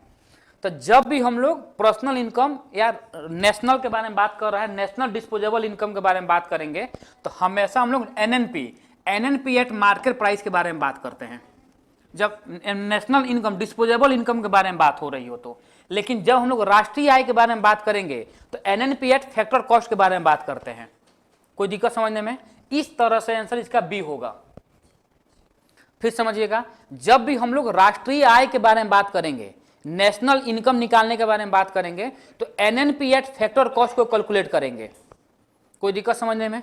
तो जब भी हम लोग पर्सनल इनकम या नेशनल के बारे में बात कर रहे हैं, नेशनल डिस्पोजेबल इनकम के बारे में बात करेंगे, तो हमेशा हम लोग एनएनपी एट मार्केट प्राइस के बारे में बात करते हैं जब नेशनल इनकम डिस्पोजेबल इनकम के बारे में बात हो रही हो तो। लेकिन जब हम लोग राष्ट्रीय आय के बारे में बात करेंगे तो एनएनपी एट फैक्टर कॉस्ट के बारे में बात करते हैं। कोई दिक्कत समझने में? इस तरह से आंसर इसका बी होगा। फिर समझिएगा, जब भी हम लोग राष्ट्रीय आय के बारे में बात करेंगे, नेशनल इनकम निकालने के बारे में बात करेंगे, तो एनएनपी एट फैक्टर कॉस्ट को कैलकुलेट करेंगे। कोई दिक्कत समझने में?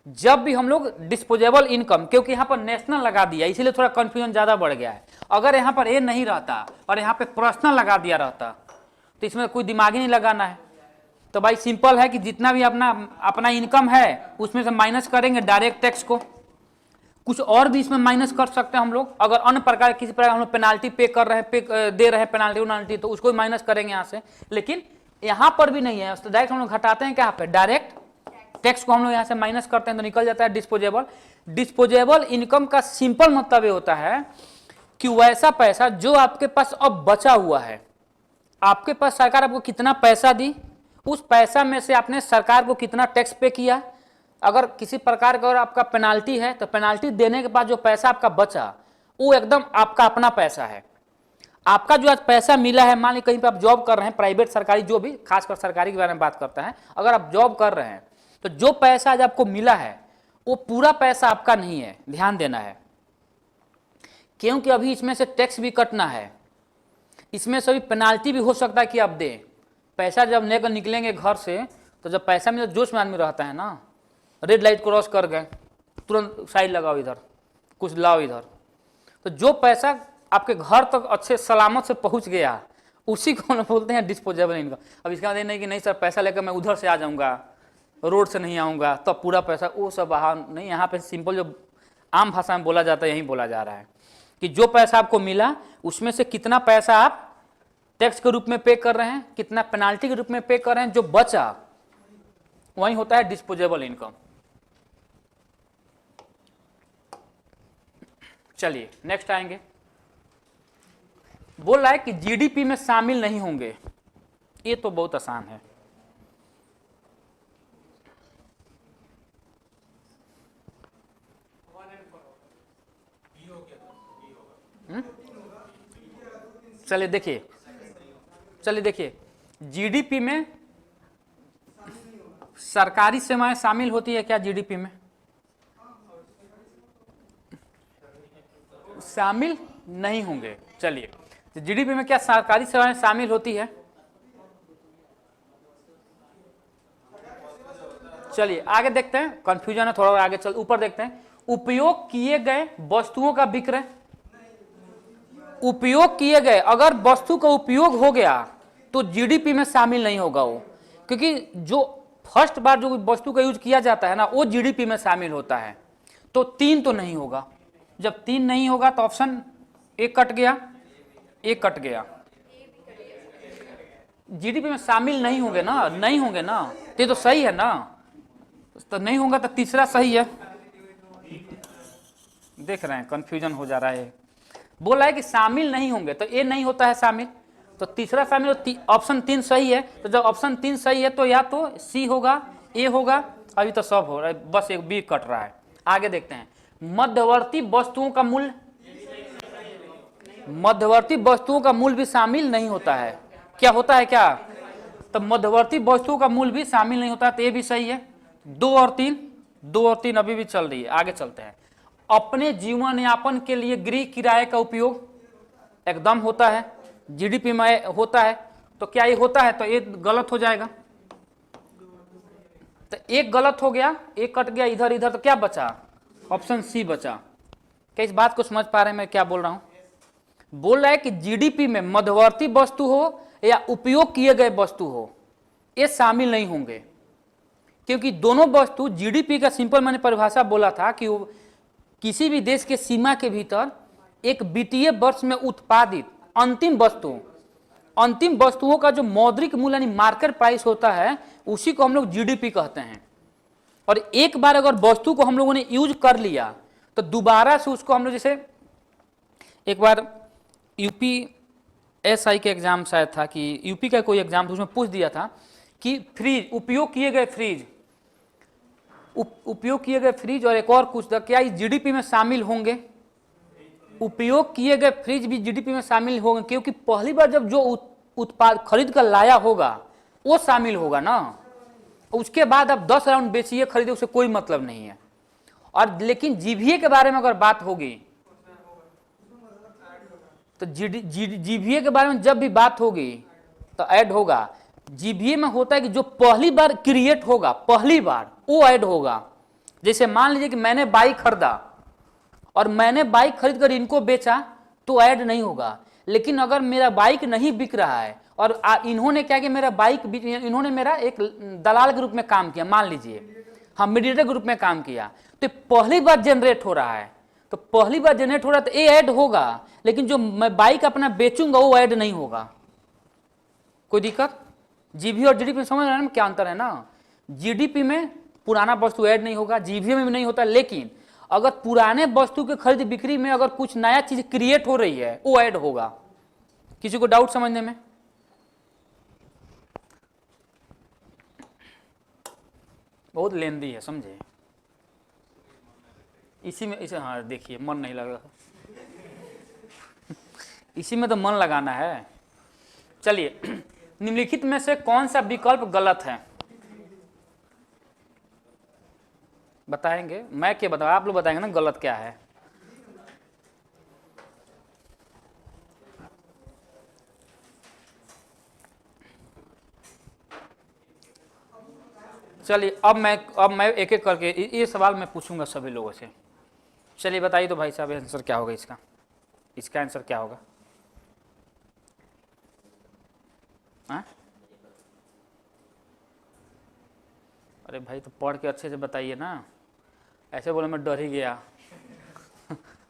जब भी हम लोग डिस्पोजेबल इनकम, क्योंकि यहां पर नेशनल लगा दिया इसीलिए थोड़ा कंफ्यूजन ज्यादा बढ़ गया है। अगर यहां पर ए नहीं रहता और यहां पे पर्सनल लगा दिया रहता तो इसमें कोई दिमाग ही नहीं लगाना है। तो भाई सिंपल है कि जितना भी अपना इनकम है उसमें से माइनस करेंगे डायरेक्ट टैक्स को। कुछ और भी इसमें माइनस कर सकते हैं हम लोग, अगर अन्य प्रकार किसी प्रकार हम लोग पेनाल्टी पे कर रहे हैं, दे रहे हैं पेनाल्टी तो उसको माइनस करेंगे यहाँ से। लेकिन यहाँ पर भी नहीं है, तो डायरेक्ट हम लोग घटाते हैं क्या पे डायरेक्ट टैक्स को हम लोग यहाँ से माइनस करते हैं तो निकल जाता है डिस्पोजेबल इनकम का सिंपल मतलब ये होता है कि वैसा पैसा जो आपके पास अब बचा हुआ है, आपके पास सरकार आपको कितना पैसा दी, उस पैसा में से आपने सरकार को कितना टैक्स पे किया। अगर किसी प्रकार का अगर आपका पेनाल्टी है तो पेनाल्टी देने के बाद जो पैसा आपका बचा वो एकदम आपका अपना पैसा है। आपका जो आज पैसा मिला है, मान लीजिए कहीं पे आप जॉब कर रहे हैं, प्राइवेट सरकारी जो भी, खासकर सरकारी के बारे में बात करता है, अगर आप जॉब कर रहे हैं तो जो पैसा आज आपको मिला है वो पूरा पैसा आपका नहीं है, ध्यान देना है। क्योंकि अभी इसमें से टैक्स भी कटना है, इसमें से भी पेनाल्टी भी हो सकता है कि आप दें। पैसा जब लेकर निकलेंगे घर से तो जब पैसा में जोश में आदमी रहता है ना, रेड लाइट क्रॉस कर गए तुरंत साइड लगाओ इधर, कुछ लाओ इधर, तो जो पैसा आपके घर तक अच्छे सलामत से पहुंच गया उसी को हम बोलते हैं डिस्पोजेबल इनकम। अब इसका मतलब नहीं कि नहीं सर पैसा लेकर मैं उधर से आ जाऊंगा, रोड से नहीं आऊंगा तो पूरा पैसा, वो सब बाहर नहीं। यहाँ पे सिंपल जो आम भाषा में बोला जाता है यही बोला जा रहा है कि जो पैसा आपको मिला उसमें से कितना पैसा आप टैक्स के रूप में पे कर रहे हैं, कितना पेनाल्टी के रूप में पे कर रहे हैं, जो बचा वही होता है डिस्पोजेबल इनकम। चलिए नेक्स्ट आएंगे। बोल रहा है कि जीडीपी में शामिल नहीं होंगे, ये तो बहुत आसान है। चलिए देखिए जीडीपी में सरकारी सेवाएं शामिल होती है क्या? जीडीपी में शामिल नहीं होंगे। चलिए जीडीपी में क्या सरकारी सेवाएं शामिल होती है? चलिए आगे देखते हैं, कंफ्यूजन है थोड़ा, आगे चल ऊपर देखते हैं। उपयोग किए गए वस्तुओं का विक्रय, उपयोग किए गए, अगर वस्तु का उपयोग हो गया तो जीडीपी में शामिल नहीं होगा वो, क्योंकि जो फर्स्ट बार जो वस्तु का यूज किया जाता है ना वो जीडीपी में शामिल होता है। तो 3 तो नहीं होगा, जब 3 नहीं होगा तो ऑप्शन एक कट गया, एक कट गया, जीडीपी में शामिल नहीं होंगे ना, नहीं होंगे ना, ये तो सही है ना, तो नहीं होगा तो तीसरा सही है। देख रहे हैं कंफ्यूजन हो जा रहा है। बोला है कि शामिल नहीं होंगे तो ए नहीं होता है शामिल, तो तीसरा शामिल, ऑप्शन 3 सही है। तो जब ऑप्शन 3 सही है तो या तो सी होगा, ए होगा, अभी तो सब हो रहा है, बस एक बी कट रहा है। आगे देखते हैं, मध्यवर्ती वस्तुओं का मूल्य, मध्यवर्ती वस्तुओं का मूल्य भी शामिल नहीं होता है। क्या होता है क्या? तो मध्यवर्ती वस्तुओं का मूल्य भी शामिल नहीं होता है, तो ये भी सही है। दो और तीन अभी भी चल रही है, आगे चलते हैं। अपने जीवन यापन के लिए गृह किराए का उपयोग एकदम होता है, जीडीपी में होता है। तो क्या ये होता है? तो ये गलत हो जाएगा। तो एक गलत हो गया, एक कट गया इधर इधर, तो क्या बचा? ऑप्शन सी बचा। क्या इस बात को समझ पा रहे हैं मैं क्या बोल रहा हूं? बोल रहा है कि जीडीपी में मध्यवर्ती वस्तु हो या उपयोग किए गए वस्तु हो, ये शामिल नहीं होंगे, क्योंकि दोनों वस्तु जीडीपी का सिंपल मैंने परिभाषा बोला था कि किसी भी देश के सीमा के भीतर एक वित्तीय वर्ष में उत्पादित अंतिम वस्तुओं का जो मौद्रिक मूल्य यानी मार्केट प्राइस होता है, उसी को हम लोग जीडीपी कहते हैं। और एक बार अगर वस्तु को हम लोगों ने यूज कर लिया तो दोबारा से उसको हम लोग, जैसे एक बार यूपीएसआई के एग्जाम शायद था कि यूपी का कोई एग्जाम था, उसमें पूछ दिया था कि फ्रिज, उपयोग किए गए फ्रिज और एक और कुछ था, क्या इस जीडीपी में शामिल होंगे? उपयोग किए गए फ्रिज भी जीडीपी में शामिल होंगे, क्योंकि पहली बार जब जो उत्पाद खरीद कर लाया होगा वो शामिल होगा ना। उसके बाद आप 10 राउंड बेचिए खरीदे, उससे कोई मतलब नहीं है। और लेकिन जीवीए के बारे में अगर बात होगी तो जीवीए के बारे में जब भी बात होगी तो ऐड होगा। जीवीए में होता है कि जो पहली बार क्रिएट होगा, पहली बार, वो ऐड होगा। जैसे मान लीजिए कि मैंने बाइक खरीदा और मैंने बाइक खरीद कर इनको बेचा, तो ऐड नहीं होगा। लेकिन अगर मेरा बाइक नहीं बिक रहा है और इन्होंने क्या किया, मेरा बाइक, इन्होंने मेरा एक दलाल के रूप में काम किया, मान लीजिए हम मीडिएटर के रूप में काम किया, तो पहली बार जनरेट हो रहा है, तो पहली बार जनरेट हो रहा है तो ये ऐड होगा। लेकिन जो मैं बाइक अपना बेचूंगा वो ऐड नहीं होगा। कोई दिक्कत? जीबी और जीडीपी में समझ रहे हैं क्या अंतर है ना? जीडीपी में पुराना वस्तु ऐड नहीं होगा, जीबी में भी नहीं होता, लेकिन अगर पुराने वस्तु के खरीद बिक्री में अगर कुछ नया चीज क्रिएट हो रही है वो ऐड होगा। किसी को डाउट समझने में? बहुत लेंदी है, समझे? इसी में इसे, हाँ देखिए मन नहीं लग रहा, इसी में तो मन लगाना है। चलिए, निम्नलिखित में से कौन सा विकल्प गलत है? बताएंगे? मैं क्या बताऊं, आप लोग बताएंगे ना गलत क्या है। चलिए, अब मैं एक एक करके ये सवाल मैं पूछूंगा सभी लोगों से। चलिए बताइए तो भाई साहब, आंसर क्या होगा इसका आंसर क्या होगा? हाँ? अरे भाई तो पढ़ के अच्छे से बताइए ना, ऐसे बोले मैं डर ही गया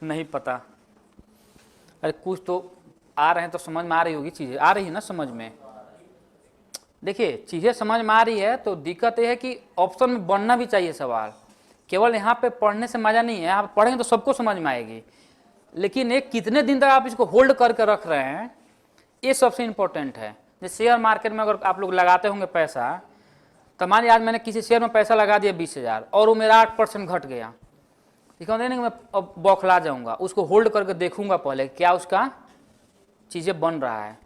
नहीं पता। अरे कुछ तो आ रहे हैं तो समझ में आ रही होगी, चीज़ें आ रही है ना समझ में। देखिए चीज़ें समझ में आ रही है तो दिक्कत यह है कि ऑप्शन में बनना भी चाहिए सवाल। केवल यहाँ पे पढ़ने से मज़ा नहीं है, यहाँ पे पढ़ेंगे तो सबको समझ में आएगी, लेकिन एक कितने दिन तक आप इसको होल्ड करके रख रहे हैं, ये सबसे इम्पोर्टेंट है। जैसे शेयर मार्केट में अगर आप लोग लगाते होंगे पैसा, तो मान लीजिए आज मैंने किसी शेयर में पैसा लगा दिया 20,000 और वो मेरा 8% घट गया, इसका मतलब नहीं कि मैं अब बौखला जाऊँगा, उसको होल्ड करके देखूंगा पहले क्या उसका चीज़ें बन रहा है,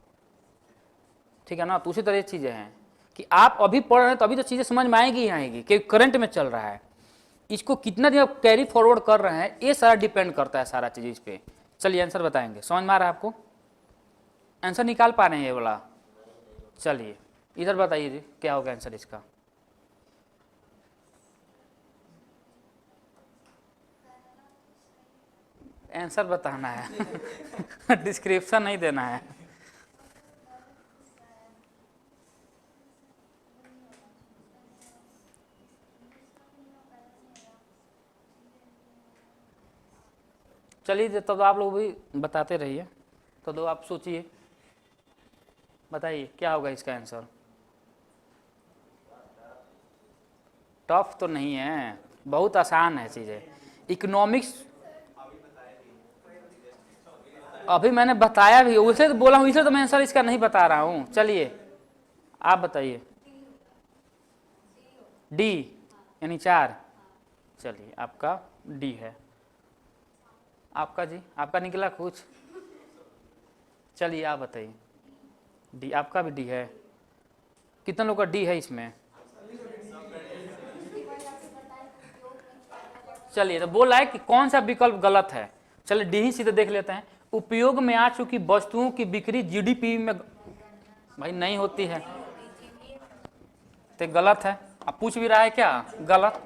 ठीक है ना। तो उसी तरह चीज़ें हैं कि आप अभी पढ़ रहे हैं तो अभी तो चीज़ें समझ में आएगी ही आएगी, क्योंकि करंट में चल रहा है। इसको कितना दिन आप कैरी फॉरवर्ड कर रहे हैं ये सारा डिपेंड करता है, सारा चीज़ इस पर। चलिए आंसर बताएंगे, समझ में आ रहा है आपको? आंसर निकाल पा रहे हैं ये वाला? चलिए इधर बताइए जी, क्या होगा आंसर इसका? आंसर बताना है डिस्क्रिप्शन नहीं देना है। चलिए तब आप लोग भी बताते रहिए, तो आप सोचिए, बताइए क्या होगा इसका आंसर? टफ तो नहीं है, बहुत आसान है चीज़ें। इकोनॉमिक्स अभी मैंने बताया भी, उसे तो बोला हूँ, इसलिए तो मैं आंसर इसका नहीं बता रहा हूँ। चलिए आप बताइए। डी यानी 4। चलिए आपका डी है। आपका जी, आपका निकला कुछ? चलिए आप बताइए। डी, आपका भी डी है। कितने लोग का डी है इसमें? चलिए, तो बोला है कि कौन सा विकल्प गलत है। चलिए डी ही सीधे देख लेते हैं। उपयोग में आ चुकी वस्तुओं की बिक्री जीडीपी में भाई नहीं होती है, तो गलत है। अब पूछ भी रहा है क्या, गलत।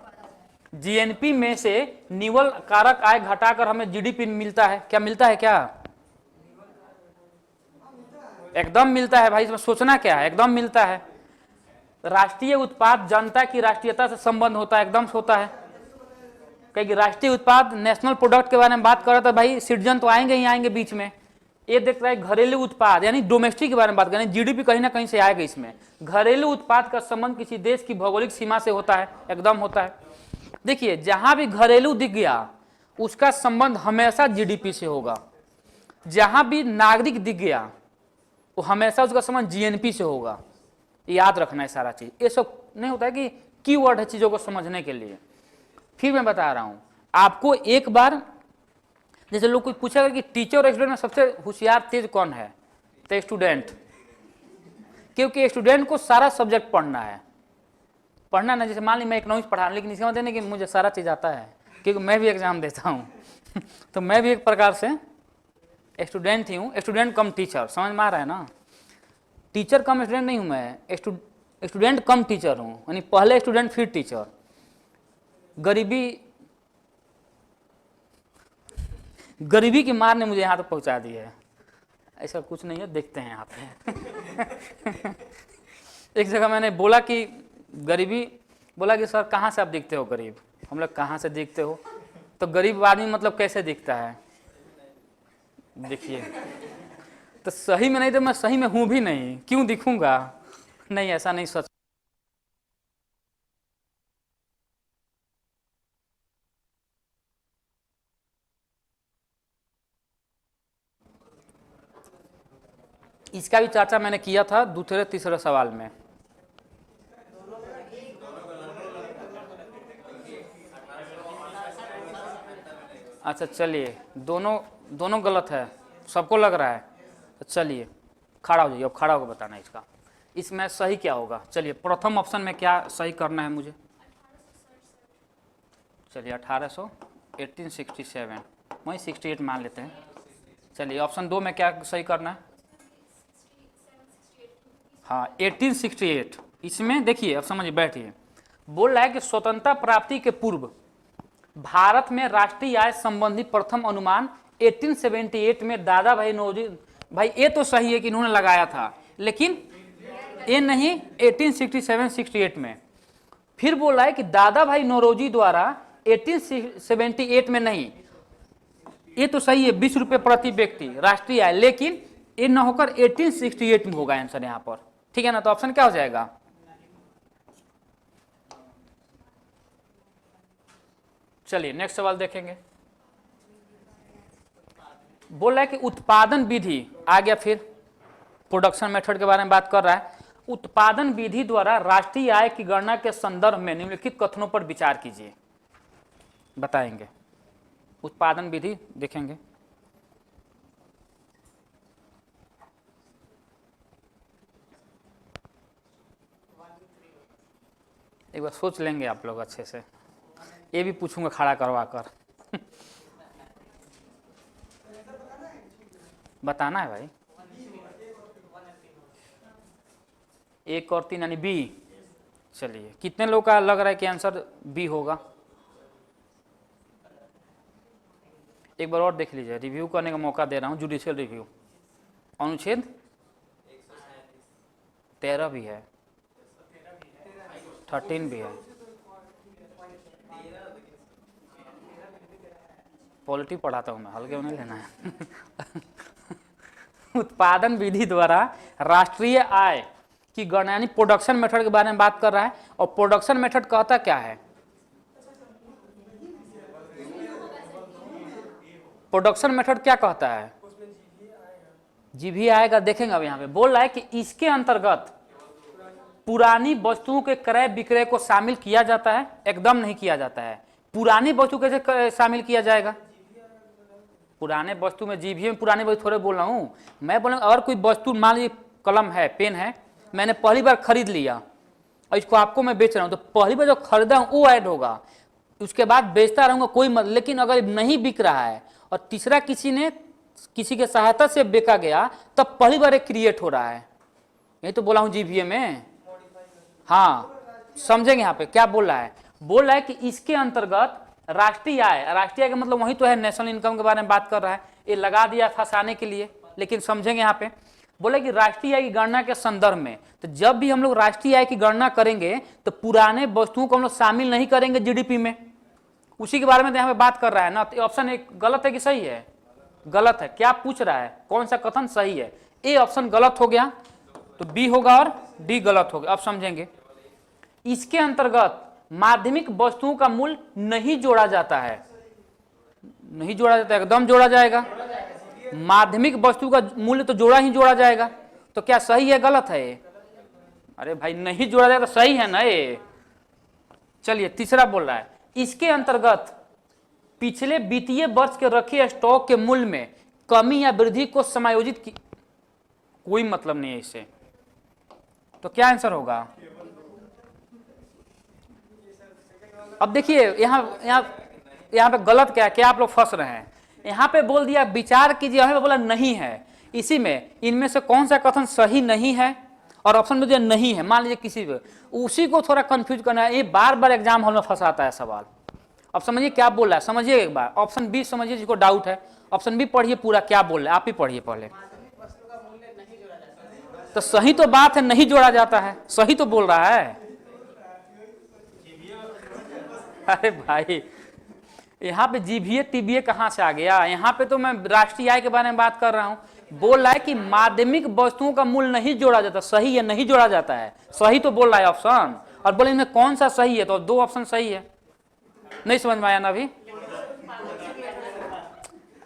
जीएनपी में से निवल कारक आय घटाकर हमें जीडीपी मिलता है, क्या मिलता है क्या, एकदम मिलता है भाई, इसमें सोचना क्या है, एकदम मिलता है। राष्ट्रीय उत्पाद जनता की राष्ट्रीयता से संबंध होता है, एकदम होता है। कहीं राष्ट्रीय उत्पाद नेशनल प्रोडक्ट के बारे में बात कर रहा था भाई, सिटीजन तो आएंगे ही आएंगे बीच में। ये देख रहा है घरेलू उत्पाद यानी डोमेस्टिक के बारे में बात करें, जीडीपी कहीं ना कहीं से आएगा इसमें। घरेलू उत्पाद का संबंध किसी देश की भौगोलिक सीमा से होता है, एकदम होता है। देखिए जहां भी घरेलू दिख गया उसका संबंध हमेशा जीडीपी से होगा, जहां भी नागरिक दिख गया वो हमेशा उसका संबंध जीएनपी से होगा। याद रखना है सारा चीज, ये सब नहीं होता है कि कीवर्ड है चीजों को समझने के लिए। फिर मैं बता रहा हूं आपको एक बार, जैसे लोग कोई पूछेगा कि टीचर और स्टूडेंट में सबसे होशियार तेज कौन है, तो स्टूडेंट, क्योंकि स्टूडेंट को सारा सब्जेक्ट पढ़ना है। पढ़ना ना, जैसे मान ली मैं इकोनॉमिक्स पढ़ा, लेकिन इसका मतलब नहीं कि मुझे सारा चीज आता है, क्योंकि मैं भी एग्जाम देता हूँ तो मैं भी एक प्रकार से स्टूडेंट ही हूँ, स्टूडेंट कम टीचर, समझ में आ रहा है ना। टीचर कम स्टूडेंट नहीं हूँ मैं, स्टूडेंट कम टीचर हूँ, यानी पहले स्टूडेंट फिर टीचर। गरीबी की मार ने मुझे यहाँ तक पहुँचा दी है, ऐसा कुछ नहीं है, देखते हैं यहाँ पे एक जगह मैंने बोला कि गरीबी, बोला कि सर कहाँ से आप दिखते हो गरीब, हम लोग कहाँ से दिखते हो, तो गरीब आदमी मतलब कैसे दिखता है, देखिए तो सही में नहीं, तो मैं सही में हूँ भी नहीं, क्यों दिखूंगा, नहीं ऐसा नहीं सच। इसका भी चर्चा मैंने किया था दूसरे तीसरे सवाल में। अच्छा चलिए, दोनों गलत है, सबको लग रहा है, तो चलिए खड़ा हो जाइए, अब खड़ा होकर बताना इसका, इसमें सही क्या होगा। चलिए प्रथम ऑप्शन में क्या सही करना है मुझे, चलिए 1867, वही 68 मान लेते हैं। चलिए ऑप्शन 2 में क्या सही करना है, हाँ 1868। इसमें देखिए अब समझिए, बैठिए, बोल रहा है कि स्वतंत्रता प्राप्ति के पूर्व भारत में राष्ट्रीय आय संबंधी प्रथम अनुमान 1878 में दादा भाई नौरोजी, भाई ये तो सही है कि इन्होंने लगाया था, लेकिन ये नहीं 1867-68 में। फिर बोल रहा है कि दादा भाई नौरोजी द्वारा 1878 में नहीं, ये तो सही है 20 रुपये प्रति व्यक्ति राष्ट्रीय आय, लेकिन ये न होकर 1868 में होगा आंसर यहाँ पर, ठीक है ना। तो ऑप्शन क्या हो जाएगा, चलिए नेक्स्ट सवाल देखेंगे। बोल रहा है कि उत्पादन विधि आ गया, फिर प्रोडक्शन मेथड के बारे में बात कर रहा है। उत्पादन विधि द्वारा राष्ट्रीय आय की गणना के संदर्भ में निम्नलिखित कथनों पर विचार कीजिए, बताएंगे। उत्पादन विधि देखेंगे, एक बार सोच लेंगे आप लोग अच्छे से, ये भी पूछूंगा खड़ा करवा कर बताना है भाई। 1 और 3 यानी बी। चलिए कितने लोग का लग रहा है कि आंसर बी होगा, एक बार और देख लीजिए, रिव्यू करने का मौका दे रहा हूं, जुडिशियल रिव्यू। अनुच्छेद 13 भी है, 13 भी है, पॉलिटी पढ़ाता हूं मैं, हल्के में नहीं लेना है उत्पादन विधि द्वारा राष्ट्रीय आय की गणना यानी प्रोडक्शन मेथड के बारे में बात कर रहा है, और प्रोडक्शन मेथड कहता क्या है, प्रोडक्शन मेथड क्या कहता है, जीवी आएगा, देखेंगे अब यहाँ पे। बोल रहा है कि इसके अंतर्गत पुरानी वस्तुओं के क्रय विक्रय को शामिल किया जाता है, एकदम नहीं किया जाता है। पुरानी वस्तु कैसे शामिल किया जाएगा, पुराने वस्तु में जीवी में पुरानी वस्तु थोड़े बोल रहा हूँ मैं, बोल अगर कोई वस्तु मान लीजिए कलम है, पेन है, मैंने पहली बार खरीद लिया और इसको आपको मैं बेच रहा हूँ, तो पहली बार जो खरीदा हूँ वो ऐड होगा। उसके बाद बेचता रहूंगा कोई लेकिन अगर नहीं बिक रहा है और तीसरा किसी के सहायता से बेचा गया तब पहली बार एक क्रिएट हो रहा है। यही तो बोला हूं जीवीए में। हाँ समझेंगे यहाँ पे क्या बोल रहा है। बोल रहा है कि इसके अंतर्गत राष्ट्रीय आय का मतलब वही तो है, नेशनल इनकम के बारे में बात कर रहा है। ये लगा दिया फंसाने के लिए, लेकिन समझेंगे यहाँ पे। बोले कि राष्ट्रीय आय की गणना के संदर्भ में, तो जब भी हम लोग राष्ट्रीय आय की गणना करेंगे तो पुराने वस्तुओं को हम लोग शामिल नहीं करेंगे जीडीपी में। उसी के बारे में यहाँ पे बात कर रहा है ना। तो ऑप्शन एक गलत है कि सही है? गलत है। क्या पूछ रहा है, कौन सा कथन सही है? ए ऑप्शन गलत हो गया, तो बी होगा और डी गलत हो गया। अब समझेंगे। इसके अंतर्गत माध्यमिक वस्तुओं का मूल्य नहीं जोड़ा जाता है। नहीं जोड़ा जाता, एकदम जोड़ा जाएगा। माध्यमिक वस्तु का मूल्य तो जोड़ा जाएगा। तो क्या सही है गलत है ये? अरे भाई नहीं जोड़ा जाएगा तो सही है ना ये। चलिए तीसरा बोल रहा है, इसके अंतर्गत पिछले वित्तीय वर्ष के रखे स्टॉक के मूल्य में कमी या वृद्धि को समायोजित की, कोई मतलब नहीं है इससे। तो क्या आंसर होगा? अब देखिए यहाँ पे गलत क्या है, क्या आप लोग फंस रहे हैं। यहाँ पे बोल दिया विचार कीजिए, यहाँ पे बोला नहीं है। इसी में इनमें से कौन सा कथन सही नहीं है, और ऑप्शन में दिया नहीं है। मान लीजिए किसी पे, उसी को थोड़ा कंफ्यूज करना है। ये बार बार एग्जाम हॉल में फंसाता है सवाल। अब समझिए क्या बोल रहा है, समझिए एक बार। ऑप्शन बी समझिए, जिसको डाउट है ऑप्शन बी पढ़िए पूरा, क्या बोल रहा है आप ही पढ़िए पहले। तो सही तो बात है, नहीं जोड़ा जाता है, सही तो बोल रहा है। अरे भाई यहाँ पे जीभीए टीबीए कहाँ से आ गया? यहाँ पे तो मैं राष्ट्रीय आय के बारे में बात कर रहा हूँ। बोल रहा है कि माध्यमिक वस्तुओं का मूल्य नहीं जोड़ा जाता। सही है, नहीं जोड़ा जाता है, सही तो बोल रहा है ऑप्शन। और बोले इनमें कौन सा सही है, तो दो ऑप्शन सही है। नहीं समझ में आया ना अभी?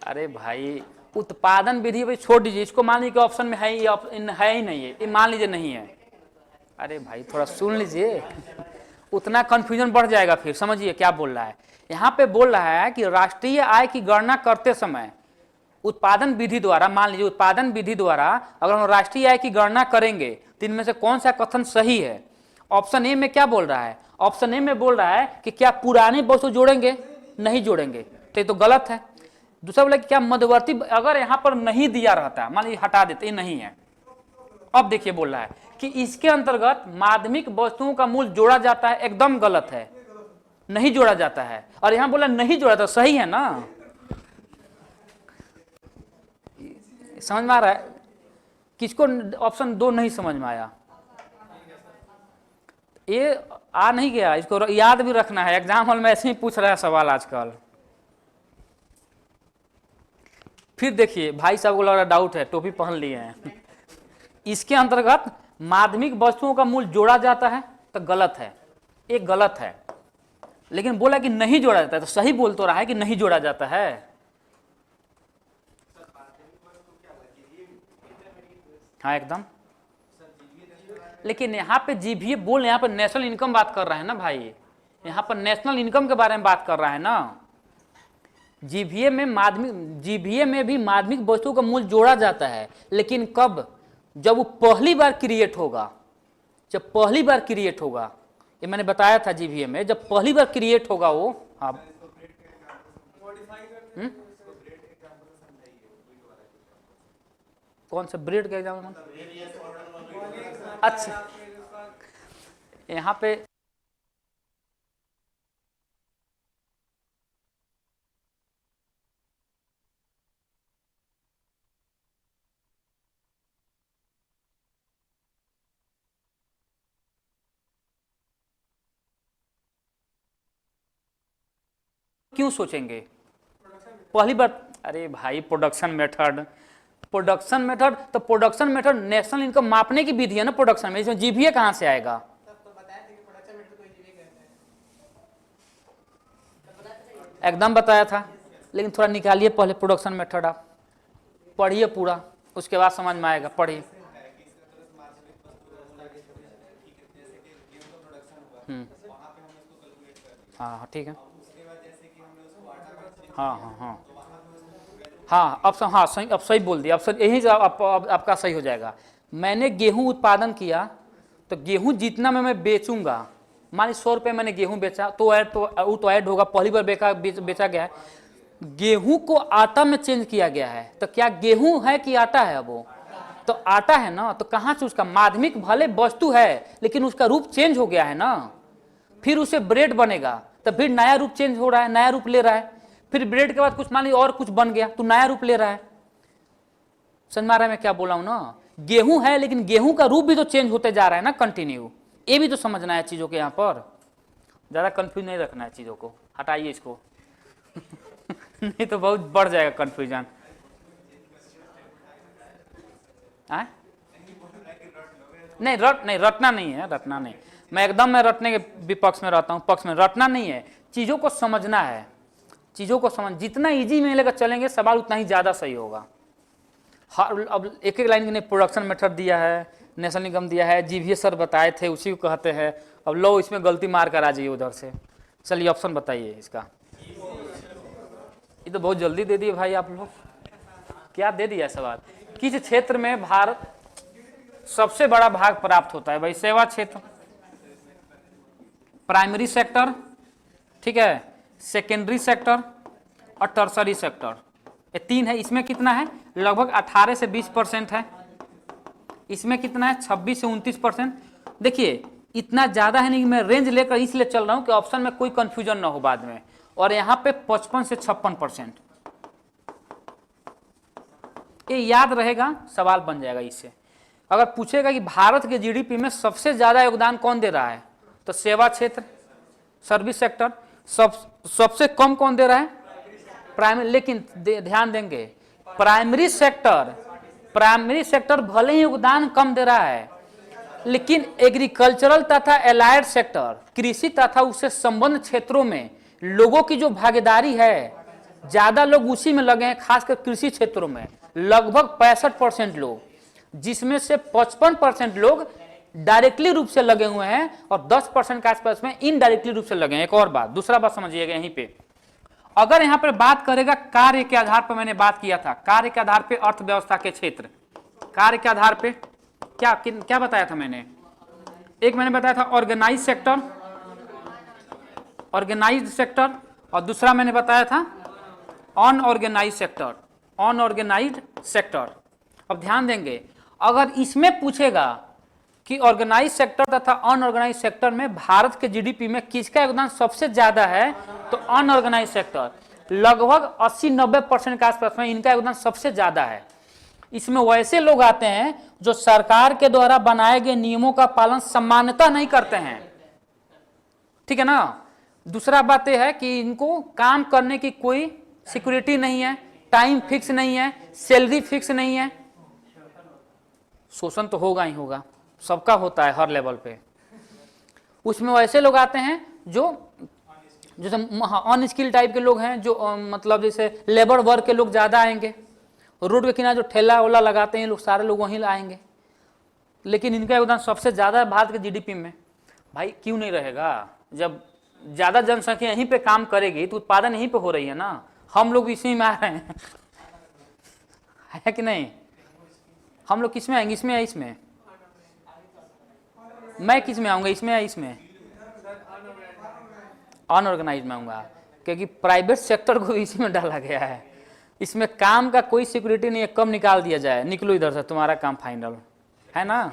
अरे भाई उत्पादन विधि भाई छोड़ दीजिए, इसको मान लीजिए ऑप्शन में है ही नहीं है, ये मान लीजिए नहीं है। अरे भाई थोड़ा सुन लीजिए, उतना कंफ्यूजन बढ़ जाएगा फिर। समझिए क्या बोल रहा है। यहाँ पे बोल रहा है कि राष्ट्रीय आय की गणना करते समय उत्पादन विधि द्वारा, मान लीजिए उत्पादन विधि द्वारा अगर हम राष्ट्रीय आय की गणना करेंगे तो इनमें से कौन सा कथन सही है? ऑप्शन ए में क्या बोल रहा है? ऑप्शन ए में बोल रहा है कि क्या पुराने वस्तु जोड़ेंगे, नहीं जोड़ेंगे, तो ये तो गलत है। दूसरा बोला कि क्या मध्यवर्ती, अगर यहाँ पर नहीं दिया रहता, मान लीजिए हटा देते, नहीं है। अब देखिए बोल रहा है कि इसके अंतर्गत माध्यमिक वस्तुओं का मूल्य जोड़ा जाता है, एकदम गलत है, नहीं जोड़ा जाता है। और यहां बोला नहीं जोड़ा जाता, सही है ना? समझ में आ रहा है? किसको ऑप्शन दो नहीं समझ में आया? ये आ नहीं गया, इसको याद भी रखना है। एग्जाम हॉल में ऐसे ही पूछ रहा है सवाल आजकल। फिर देखिए भाई साहब को लग रहा डाउट है, टोपी पहन लिए हैं। इसके अंतर्गत माध्यमिक वस्तुओं का मूल्य जोड़ा जाता है, तो गलत है, एक गलत है। लेकिन बोला कि नहीं जोड़ा जाता है, तो सही बोल तो रहा है कि नहीं जोड़ा जाता है। हाँ एकदम। लेकिन यहाँ पे जीभीए बोल, यहाँ पर नेशनल इनकम बात कर रहा है ना भाई, यहाँ पर नेशनल इनकम के बारे में बात कर रहा है ना। जीभीए में भी माध्यमिक वस्तुओं का मूल्य जोड़ा जाता है, लेकिन कब? जब वो पहली बार क्रिएट होगा। जब पहली बार क्रिएट होगा, ये मैंने बताया था जीभीए में, जब पहली बार क्रिएट होगा वो। हाँ कौन सा ब्रेड का एग्जाम्पल? अच्छा यहाँ पे क्यों सोचेंगे पहली बार? अरे भाई प्रोडक्शन मेथड तो प्रोडक्शन मेथड नेशनल इनकम मापने की विधि है ना प्रोडक्शन में, इसमें जीभीए कहां से आएगा? एकदम बताया था, लेकिन थोड़ा निकालिए पहले प्रोडक्शन मेथड, आप पढ़िए पूरा, उसके बाद समझ में आएगा। पढ़िए। हाँ ठीक है। हाँ हाँ हाँ हाँ हाँ सही, अब सही बोल दिया। अब यही आपका सही हो जाएगा। मैंने गेहूं उत्पादन किया, तो गेहूं जितना मैं बेचूंगा मान ली 100 रुपये मैंने गेहूं बेचा तो ऐड तो वो तो ऐड होगा, पहली बार बेचा गया है। गेहूं को आटा में चेंज किया गया है, तो क्या गेहूं है कि आटा है? अब वो तो आटा है ना, तो कहाँ से उसका माध्यमिक भले वस्तु है लेकिन उसका रूप चेंज हो गया है ना। फिर उसे ब्रेड बनेगा तो फिर नया रूप चेंज हो रहा है, नया रूप ले रहा है। फिर ब्रेड के बाद कुछ मान ली और कुछ बन गया तो नया रूप ले रहा है। समझ में आ रहा है मैं क्या बोला हूं ना? गेहूं है लेकिन गेहूं का रूप भी तो चेंज होते जा रहा है ना कंटिन्यू। ये भी तो समझना है चीजों के, यहाँ पर ज्यादा कंफ्यूज नहीं रखना है चीजों को, हटाइए इसको नहीं तो बहुत बढ़ जाएगा कंफ्यूजन। नहीं रटना नहीं है, रटना नहीं। मैं रटने के विपक्ष में रहता हूँ, पक्ष में रटना नहीं है। चीजों को समझना है, चीजों को समझ, जितना इजी में लेकर चलेंगे सवाल उतना ही ज्यादा सही होगा। अब एक एक लाइन ने प्रोडक्शन मेथड दिया है, नेशनल इनकम दिया है, जीवीएस सर बताए थे उसी को कहते हैं। अब लो इसमें गलती मार कर आ जाइए उधर से। चलिए ऑप्शन बताइए इसका। ये तो बहुत जल्दी दे दिए भाई आप लोग, क्या दे दिया सवाल? किस क्षेत्र में भारत सबसे बड़ा भाग प्राप्त होता है? भाई सेवा क्षेत्र, प्राइमरी सेक्टर, ठीक है, सेकेंडरी सेक्टर और टर्सरी सेक्टर, ये तीन है। इसमें कितना है? लगभग 18 से 20% है। इसमें कितना है? 26 से 29%। देखिए इतना ज्यादा है नहीं, मैं रेंज लेकर इसलिए चल रहा हूं कि ऑप्शन में कोई कंफ्यूजन ना हो बाद में। और यहाँ पे 55 से 56%, ये याद रहेगा, सवाल बन जाएगा इससे। अगर पूछेगा कि भारत के जीडीपी में सबसे ज्यादा योगदान कौन दे रहा है, तो सेवा क्षेत्र, सर्विस सेक्टर। सबसे कम कौन दे रहा है? प्राइमरी। लेकिन ध्यान देंगे प्राइमरी सेक्टर भले ही योगदान कम दे रहा है, लेकिन एग्रीकल्चरल तथा एलाइड सेक्टर, कृषि तथा उससे संबंध क्षेत्रों में लोगों की जो भागीदारी है, ज्यादा लोग उसी में लगे हैं, खासकर कृषि क्षेत्रों में लगभग 65% लोग, जिसमें से 55% लोग डायरेक्टली रूप से लगे हुए हैं और 10% के आसपास में इनडायरेक्टली रूप से लगे हैं। एक और बात, दूसरा बात समझिएगा यहीं पे, अगर यहां पर बात करेगा कार्य के आधार पर, मैंने बात किया था कार्य के आधार पे अर्थव्यवस्था के क्षेत्र, कार्य के आधार पे क्या बताया था मैंने? एक मैंने बताया था ऑर्गेनाइज सेक्टर, और दूसरा मैंने बताया था अनऑर्गेनाइज सेक्टर। अब ध्यान देंगे, अगर इसमें पूछेगा कि ऑर्गेनाइज सेक्टर तथा अनऑर्गेनाइज सेक्टर में भारत के जीडीपी में किसका योगदान सबसे ज्यादा है, तो अनऑर्गेनाइज सेक्टर लगभग 80-90% के आसपास में इनका योगदान सबसे ज्यादा है। इसमें वैसे लोग आते हैं जो सरकार के द्वारा बनाए गए नियमों का पालन सामान्यतः नहीं करते हैं, ठीक है ना। दूसरा बात यह है कि इनको काम करने की कोई सिक्योरिटी नहीं है, टाइम फिक्स नहीं है, सैलरी फिक्स नहीं है। शोषण तो होगा ही होगा, सबका होता है हर लेवल पे। उसमें वैसे लोग आते हैं जो जैसे अनस्किल टाइप के लोग हैं, जो मतलब जैसे लेबर वर्क के लोग ज्यादा आएंगे। रोड के किनारे जो ठेला वोला लगाते हैं लोग, सारे लोग वहीं आएंगे। लेकिन इनका योगदान सबसे ज्यादा है भारत के जीडीपी में। भाई क्यों नहीं रहेगा? जब ज्यादा जनसंख्या यहीं पे काम करेगी तो उत्पादन यहीं पे हो रही है ना, हम लोग इसी में आ रहे हैं है कि नहीं? हम लोग किस में आएंगे? इसमें या इसमें? मैं किस में आऊंगा, इसमें या इसमें? अनऑर्गेनाइज में आऊंगा, क्योंकि प्राइवेट सेक्टर को इसी में डाला गया है। इसमें काम का कोई सिक्योरिटी नहीं है, कम निकाल दिया जाए, निकलो इधर से, तुम्हारा काम फाइनल है ना।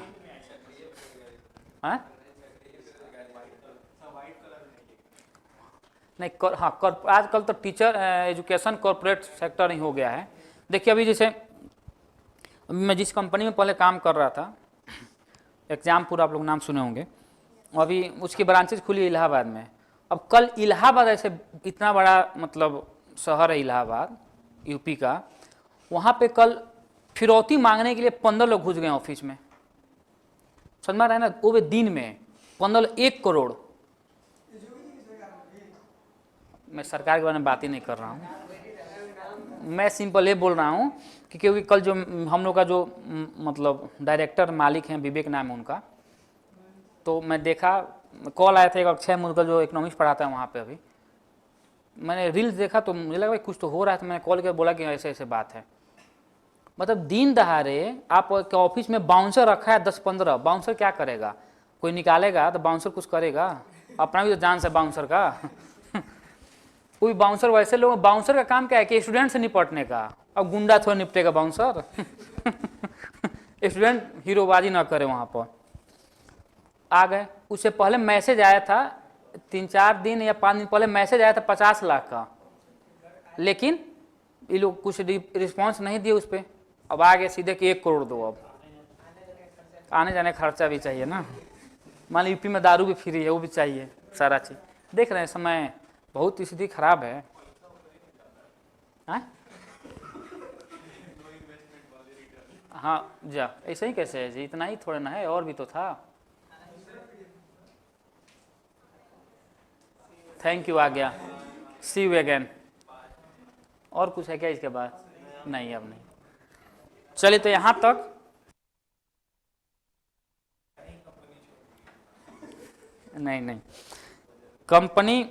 नहीं हाँ, आजकल तो टीचर एजुकेशन कॉर्पोरेट सेक्टर ही हो गया है। देखिए अभी जैसे मैं जिस कंपनी में पहले काम कर रहा था, एग्जामपुर, आप लोग नाम सुने होंगे, अभी उसकी ब्रांचेज खुली इलाहाबाद में। अब कल इलाहाबाद ऐसे इतना बड़ा मतलब शहर है इलाहाबाद, यूपी का, वहाँ पे कल फिरौती मांगने के लिए 15 लोग घुस गए ऑफिस में। समझ में आ रहा है ना? वो भी दिन में 15, 1 करोड़। मैं सरकार के बारे में बात ही नहीं कर रहा हूँ, मैं सिंपल ये बोल रहा हूँ कि क्योंकि कल जो हम लोग का जो मतलब डायरेक्टर मालिक हैं, विवेक नाम है उनका, तो मैं देखा कॉल आया था एक अक्षय मुद्गल जो इकोनॉमिक्स पढ़ाता है वहाँ पे। अभी मैंने रील्स देखा तो मुझे लगा भाई कुछ तो हो रहा है, तो मैंने कॉल करके बोला कि ऐसे ऐसे बात है। मतलब दिन दहाड़े आप ऑफिस में बाउंसर रखा है 10-15, बाउंसर क्या करेगा? कोई निकालेगा तो बाउंसर कुछ करेगा? अपना भी तो जान से बाउंसर का कोई बाउंसर वैसे लोग, बाउंसर का काम क्या है कि स्टूडेंट से निपटने का। अब गुंडा थोड़ा निपटेगा बाउंसर स्टूडेंट हीरोबाजी ना करे वहाँ पर। आ गए, उससे पहले मैसेज आया था 3-4 दिन या 5 दिन पहले मैसेज आया था 50 लाख का, लेकिन ये लोग कुछ रिस्पॉन्स नहीं दिए उस पर। अब आ गए सीधे कि 1 करोड़ दो। अब आने जाने खर्चा भी चाहिए ना, मान लो यूपी में दारू भी फ्री है, वो भी चाहिए सारा चीज़। देख रहे हैं समय बहुत स्थिति खराब है। हाँ जा, ऐसे ही कैसे है जी, इतना ही थोड़ा ना है, और भी तो था। थैंक यू, आ गया। सी यू अगेन। और कुछ है क्या इसके बाद? नहीं, अब नहीं। चलिए तो यहाँ तक। नहीं कंपनी